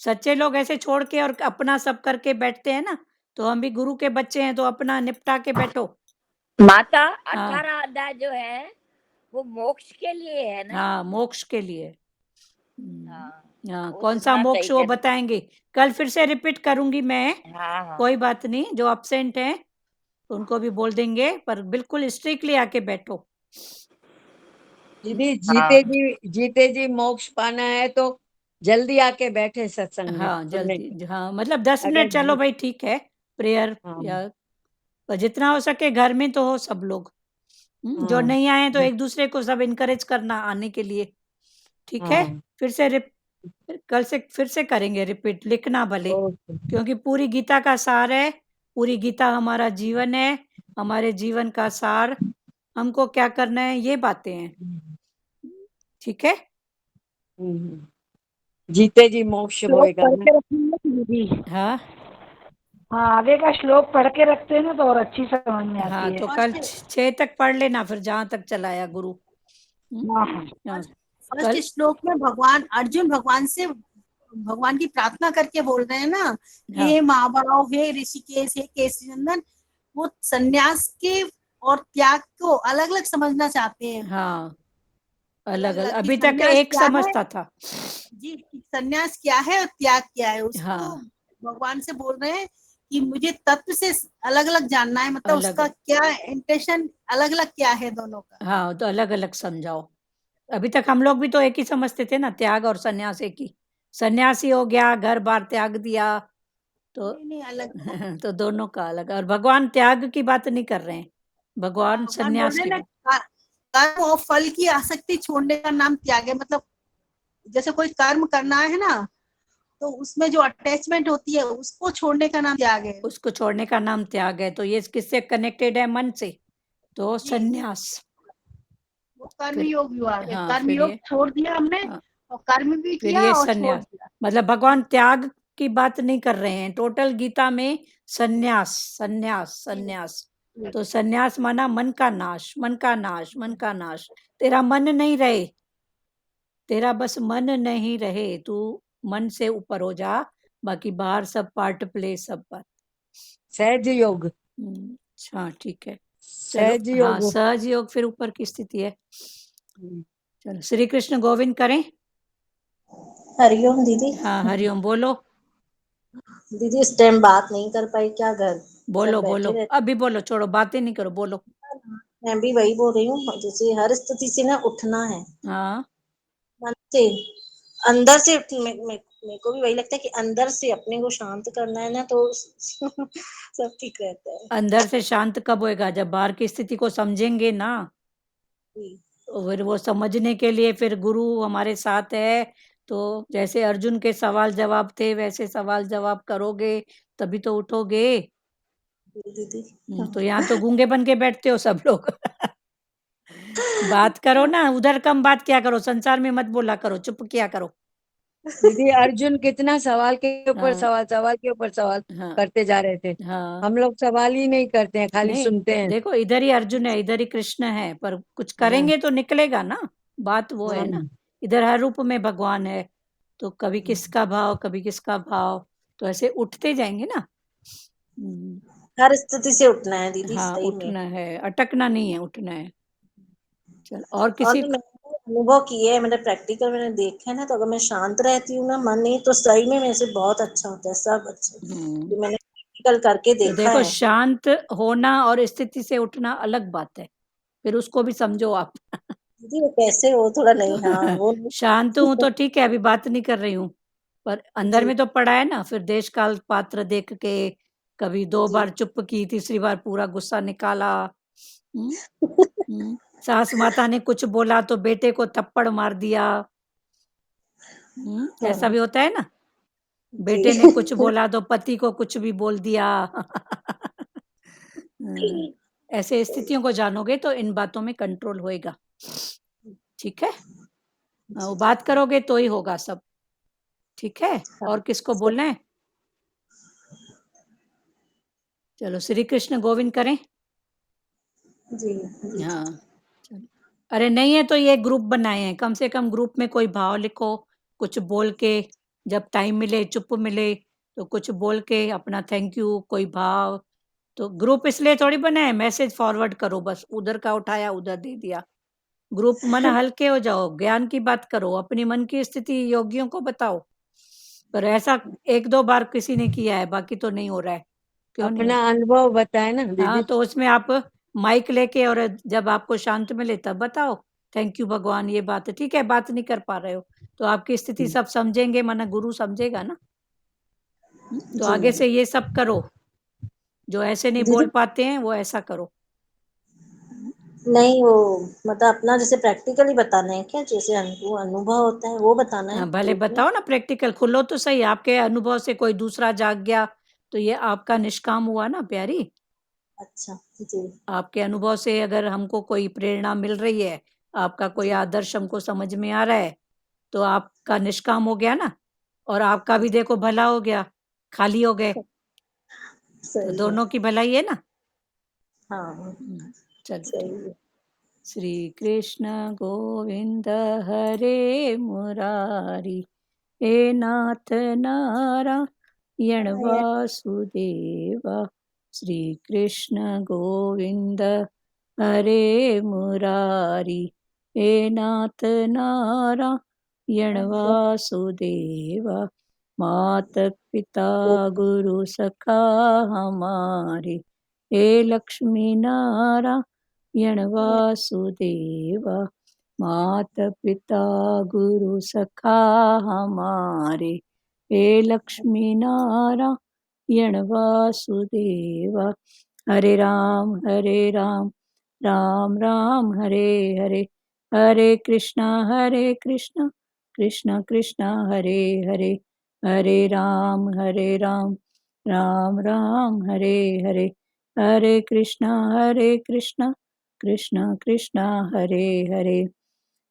सच्चे लोग ऐसे छोड़ के और अपना सब करके बैठते हैं ना, तो हम भी गुरु के बच्चे हैं, तो अपना निपटा के बैठो। माता, हाँ 18 अध्याय जो है वो मोक्ष के लिए है ना। हाँ, मोक्ष के लिए। हाँ हाँ, वो कौन सा सुनना मोक्ष चाहिए वो था। बताएंगे, कल फिर से रिपीट करूंगी मैं। हाँ हाँ कोई बात नहीं, जो अब्सेंट हैं उनको भी बोल देंगे, पर बिल्कुल स्ट्रिक्टली आके बैठो। दीदी हाँ जीते जी मोक्ष पाना है तो जल्दी आके बैठे सत्संग में हाँ सुनने जल्दी, के। हाँ मतलब 10 अगर मिनट चलो भाई, ठीक है, प्रेयर हाँ या पर जितना हो सके घर में तो हो सब लोग। जो हाँ नहीं आए तो एक दूसरे को सब इनकरेज करना आने के लिए, ठीक है? हाँ फिर से कल से फिर से करेंगे रिपीट, लिखना भले, ओके क्योंकि पूरी गीता का सार है, पूरी गीता हमारा जीवन है, हमारे जीवन का सार, हमको क्या करना है ये बातें हैं, ठीक है? हम्म। जीते जी मोक्ष श्लोक होएगा पढ़ ना। के रखेंगे ना दीदी। हाँ हाँ, आगे का श्लोक पढ़ के रखते हैं ना तो और अच्छी समझ में हाँ, आती है। तो कल फर्स्ट 6 तक पढ़ लेना, फिर जहां तक चलाया गुरु। हाँ हाँ हाँ, फर्स्ट कल श्लोक में भगवान अर्जुन भगवान से भगवान की प्रार्थना करके बोल रहे हैं ना, हाँ हे महाभाव, हे ऋषिकेश, हे केसरी नंदन, वो सन्यास के और त्याग को अलग अलग समझना चाहते हैं। हाँ, अलग अलग अलग, अलग कि अभी तक सन्यास एक क्या है, समझता था। जी कि सन्यास क्या है और त्याग क्या है, उसको हाँ, भगवान से बोल रहे हैं कि मुझे तत्व से अलग अलग जानना है, मतलब अलग, उसका क्या इंटेंशन अलग अलग क्या है दोनों का। हाँ तो अलग अलग समझाओ। अभी तक हम लोग भी तो एक ही समझते थे ना, त्याग और सन्यास एक ही, सन्यासी हो गया, घर बार त्याग दिया, तो नहीं नहीं, अलग है। तो दोनों का अलग, और भगवान त्याग की बात नहीं कर रहे हैं, भगवान भगवान बोल सन्यास रहे की हैं ना, बात। कर्म और फल की आसक्ति छोड़ने का नाम त्याग है। मतलब जैसे कोई कर्म करना है ना, तो उसमें जो अटैचमेंट होती है उसको छोड़ने का नाम त्याग है। उसको छोड़ने का नाम त्याग है, तो ये किससे कनेक्टेड है? मन से, तो जी, सन्यास। वो कर्म फिर योग हुआ है, हाँ, कर्म फिर योग ये, छोड़ दिया हमने, हाँ, और कर्म भी फिर किया ये और छोड़ सन्यास, दिया। मतलब भगवान त्याग की बात नहीं कर रहे हैं, टोटल गीता में सन्यास सन्यास जी सन्यास। जी तो सन्यास माना मन का नाश, मन का नाश, मन का नाश, तेरा मन नहीं रहे, तेरा बस मन नहीं रहे, तू मन से ऊपर हो जा, बाकी बाहर सब पार्ट प्ले, सब बात। सहज योग। हाँ ठीक है, चलो। सहज हाँ, योग। सहज योग फिर ऊपर की स्थिति है। हम्म। चलो, श्री कृष्ण गोविंद करें। हरिओम दीदी। हाँ हरिओम, बोलो दीदी इस टाइम बात नहीं कर पाई क्या, घर बोलो सब बोलो, बैठे रहते। अभी बोलो, छोड़ो बातें नहीं करो, बोलो। मैं भी वही बोल रही हूँ, जैसे हर स्थिति से ना उठना है हाँ, मन से, अंदर से मेरे को भी वही लगता है कि अंदर से अपने को शांत करना है ना, तो सब ठीक रहता है। अंदर से शांत कब होएगा? जब बाहर की स्थिति को समझेंगे ना, जी, फिर वो समझने के लिए फिर गुरु हमारे साथ है, तो जैसे अर्जुन के सवाल जवाब थे वैसे सवाल जवाब करोगे तभी तो उठोगे। दीदी। तो यहाँ तो गूंगे बन के बैठते हो सब लोग। बात करो ना, उधर कम बात किया करो, संसार में मत बोला करो, चुप किया करो। दीदी अर्जुन कितना सवाल के ऊपर हाँ, सवाल, सवाल के ऊपर सवाल हाँ, करते जा रहे थे। हाँ। हम लोग सवाल ही नहीं करते हैं, खाली नहीं, सुनते हैं। देखो इधर ही अर्जुन है, इधर ही कृष्ण है, पर कुछ हाँ, करेंगे तो निकलेगा ना, बात वो है ना। हाँ, इधर हर रूप में भगवान है, तो कभी किसका भाव, कभी किसका भाव, तो ऐसे उठते जाएंगे ना। हर स्थिति से उठना है दीदी, हाँ, सही में। उठना है, अटकना नहीं है, उठना है। चल, और और किसी भी मैंने अनुभव किए है, मैंने प्रैक्टिकल मैंने देखा है ना, तो अगर मैं शांत रहती हूँ ना, मन नहीं, तो सही में मेरे से बहुत अच्छा होता है, सब अच्छा। ये मैंने प्रैक्टिकल करके तो देखा देखो है। शांत होना और स्थिति से उठना अलग बात है, फिर उसको भी समझो आप। दीदी वो कैसे हो, थोड़ा नहीं, हाँ वो नहीं। शांत हूँ तो ठीक है, अभी बात नहीं कर रही हूँ, पर अंदर जी में तो पड़ा है ना। फिर देश काल पात्र देख के कभी 2 जी। बार चुप की, तीसरी बार पूरा गुस्सा निकाला। हम्म, सास माता ने कुछ बोला तो बेटे को थप्पड़ मार दिया। ऐसा हाँ, भी होता है ना, जी। बेटे ने कुछ बोला तो पति को कुछ भी बोल दिया। ऐसे स्थितियों को जानोगे तो इन बातों में कंट्रोल होएगा। ठीक है, वो बात करोगे तो ही होगा सब। ठीक है, और किसको बोलना है? चलो श्री कृष्ण गोविंद करें। जी जी। हाँ, चलो। अरे नहीं है तो ये ग्रुप बनाए हैं, कम से कम ग्रुप में कोई भाव लिखो, कुछ बोल के, जब टाइम मिले, चुप मिले, तो कुछ बोल के अपना थैंक यू, कोई भाव। तो ग्रुप इसलिए थोड़ी बनाए, मैसेज फॉरवर्ड करो, बस उधर का उठाया उधर दे दिया। ग्रुप मन हल्के हो जाओ, ज्ञान की बात करो, अपनी मन की स्थिति योगियों को बताओ। पर ऐसा 1-2 बार किसी ने किया है, बाकी तो नहीं हो रहा है। क्यों नहीं हो? अपना अनुभव बताए ना हाँ, दीदी। तो उसमें आप माइक लेके और जब आपको शांत मिले तब बताओ, थैंक यू भगवान, ये बात है। ठीक है, बात नहीं कर पा रहे हो तो आपकी स्थिति सब समझेंगे, माना गुरु समझेगा ना। तो जी आगे से ये सब करो, जो ऐसे नहीं दीदी। बोल पाते हैं वो ऐसा करो। नहीं वो मतलब अपना जैसे प्रैक्टिकली बताना है क्या, जैसे अनुभव होता है वो बताना है भले ग्रुप में। बताओ ना, प्रैक्टिकल खुलो तो सही। आपके अनुभव से कोई दूसरा जाग गया तो ये आपका निष्काम हुआ ना प्यारी। अच्छा जी आपके अनुभव से अगर हमको कोई प्रेरणा मिल रही है, आपका कोई जी आदर्श हमको समझ में आ रहा है, तो आपका निष्काम हो गया ना, और आपका भी देखो भला हो गया, खाली हो गए, तो सही है। दोनों की भलाई है ना। हाँ चलो सही ठीक। है। श्री कृष्ण गोविंद हरे मुरारी, हे नाथ नारायण वासुदेवा। श्री कृष्ण गोविंद हरे मुरारी, हे नाथ नारायण वासुदेवा। मात पिता गुरु सखा हमारे, हे लक्ष्मी नारायण वासुदेवा। मात पिता गुरु सखा हमारे, हे लक्ष्मी नारायण वासुदेवा। हरे राम राम राम हरे हरे, हरे कृष्णा कृष्णा कृष्णा हरे हरे, हरे राम राम राम हरे हरे, हरे कृष्णा कृष्णा कृष्णा हरे हरे।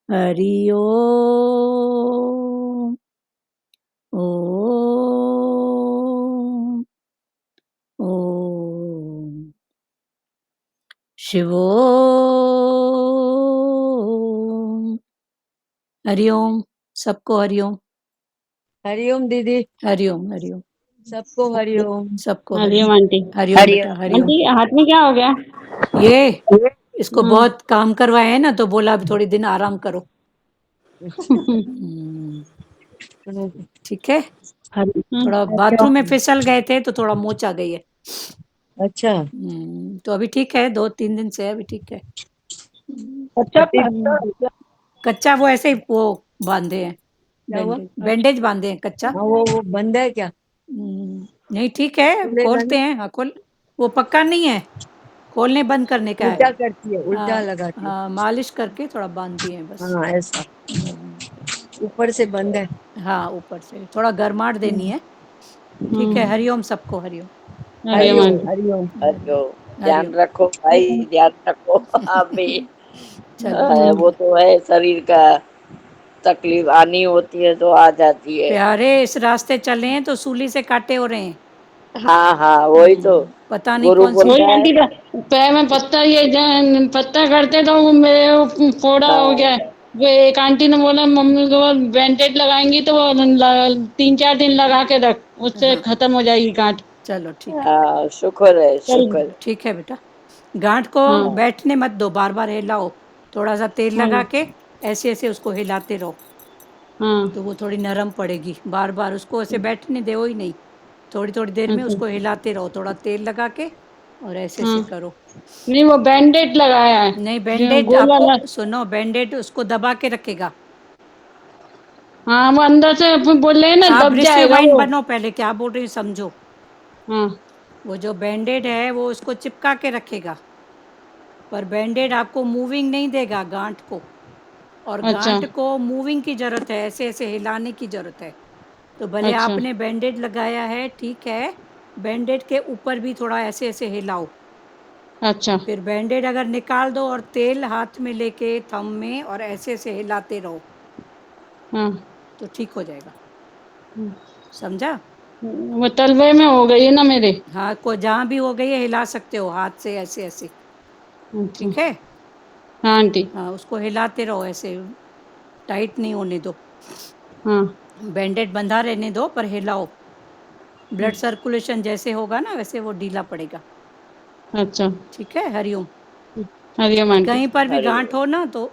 हरि ओम। ओम ओम शिवोम। हरिओम, सबको हरिओम। हरिओम दीदी, हरिओम हरिओम, सबको हरिओम। सबको हरिओम हरिओम। आंटी। हरिओम बेटा, हरिओम। आंटी हाथ में क्या हो गया? ये इसको हम्म। बहुत काम करवाए हैं ना, तो बोला अभी थोड़ी दिन आराम करो। ठीक है, थोड़ा अच्छा। बाथरूम में फिसल गए थे तो थोड़ा मोच आ गई है। अच्छा, तो अभी ठीक है, 2-3 दिन से अभी ठीक है। अच्छा अभी कच्चा वो ऐसे ही वो बांधे हैं, क्या हुआ? बैंडेज बांधे हैं कच्चा। हाँ, वो बंद है क्या? नहीं ठीक है, खुलेगा खोलते नहीं? हैं, हाँ खोल। वो पक्का नहीं है, खोलने बंद करने का है। उल्टा करती है, उल्टा हाँ, लगाती है। हाँ, मालिश करके थोड़ा बांध दिए हैं बस। हाँ ऐसा ऊपर से बंद है। हाँ, ऊपर से थोड़ा गर्माहट देनी है। ठीक है, हरिओम सबको, हरिओम। हरिओम हरिओम आंटी। हरिओम। हरिओम। ध्यान हरिओम। रखो भाई, ध्यान रखो आप भी। चलो वो तो है, शरीर का तकलीफ आनी होती है तो आ जाती है। प्यारे, इस रास्ते चले हैं तो सूली से काटे हो रहे हैं। हाँ हाँ, वही तो पता नहीं गुरु कौन सी। बोलता वही है। आंटी का पैर में पत्ता पत्ता करते तो वो मेरे वो फोड़ा हो हाँ गया। वो एक आंटी ने बोला मम्मी को बैंडेज लगाएंगी तो वो 3-4 दिन लगा के रख, उससे हाँ, खत्म हो जाएगी गांठ। चलो ठीक है। हाँ, शुक्र है, चल। शुक्र है। ठीक है बेटा, गांठ को हाँ बैठने मत दो, बार बार हिलाओ। थोड़ा सा तेल हाँ लगा के ऐसे ऐसे उसको हिलाते रहो, हाँ। तो वो थोड़ी नरम पड़ेगी। बार बार उसको ऐसे बैठने दो ही नहीं, थोड़ी थोड़ी देर में अच्छा। उसको हिलाते रहो, थोड़ा तेल लगा के और ऐसे हाँ ऐसे करो। नहीं, वो बैंडेज लगाया है नहीं, जो बैंडेड गोल आपको, वाला। सुनो, बैंडेड उसको दबा के रखेगा। हाँ वो अंदर से बोल रहे हैं ना आप दब ऋषि जाएगा माइंड वो। बनो, पहले क्या बोल रही हूँ समझो। हाँ वो जो बैंडेड है वो उसको चिपका के रखेगा, पर बैंडेड आपको मूविंग नहीं देगा गांठ को, और अच्छा गांठ को मूविंग की जरूरत है, ऐसे ऐसे हिलाने की जरूरत है। तो भले अच्छा आपने बैंडेड लगाया है, ठीक है, बैंडेड के ऊपर भी थोड़ा ऐसे ऐसे हिलाओ। अच्छा। फिर बैंडेड अगर निकाल दो और तेल हाथ में लेके थंब में और ऐसे ऐसे हिलाते रहो, हाँ तो ठीक हो जाएगा। समझा? वो तलवे में हो गई है ना मेरे। हाँ, को जहाँ भी हो गई है हिला सकते हो हाथ से ऐसे ऐसे। अच्छा। ठीक है, हाँ आंटी। हाँ, उसको हिलाते रहो ऐसे, टाइट नहीं होने दो। हाँ बैंडेड बंधा रहने दो पर हिलाओ। ब्लड सर्कुलेशन जैसे होगा ना वैसे वो ढीला पड़ेगा। अच्छा। ठीक है, हरिओम। हरिओम आंटी। कहीं पर भी गांठ हरिओम। हो ना तो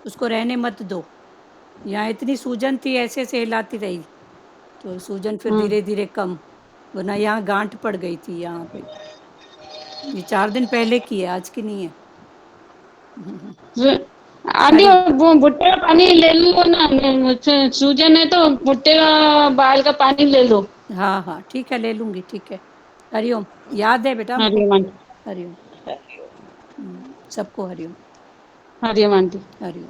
उसको रहने मत दो। यहाँ इतनी सूजन थी, ऐसे ऐसे हिलाती रही तो सूजन फिर हाँ धीरे धीरे कम, वरना यहाँ गांठ पड़ गई थी यहाँ पे। ये 4 दिन पहले की है, आज की नहीं है। आंटी हरिओम। वो भुट्टे का पानी ले लो ना, मुझसे सूजन है तो भुट्टे का बाल का पानी ले लो। हाँ हाँ, ठीक है, ले लूंगी। ठीक है, हरिओम। याद है बेटा हमको। हरिओम आंटी। हरिओम। हरिओम। सबको हरिओम। हरिओम आंटी। हरिओम।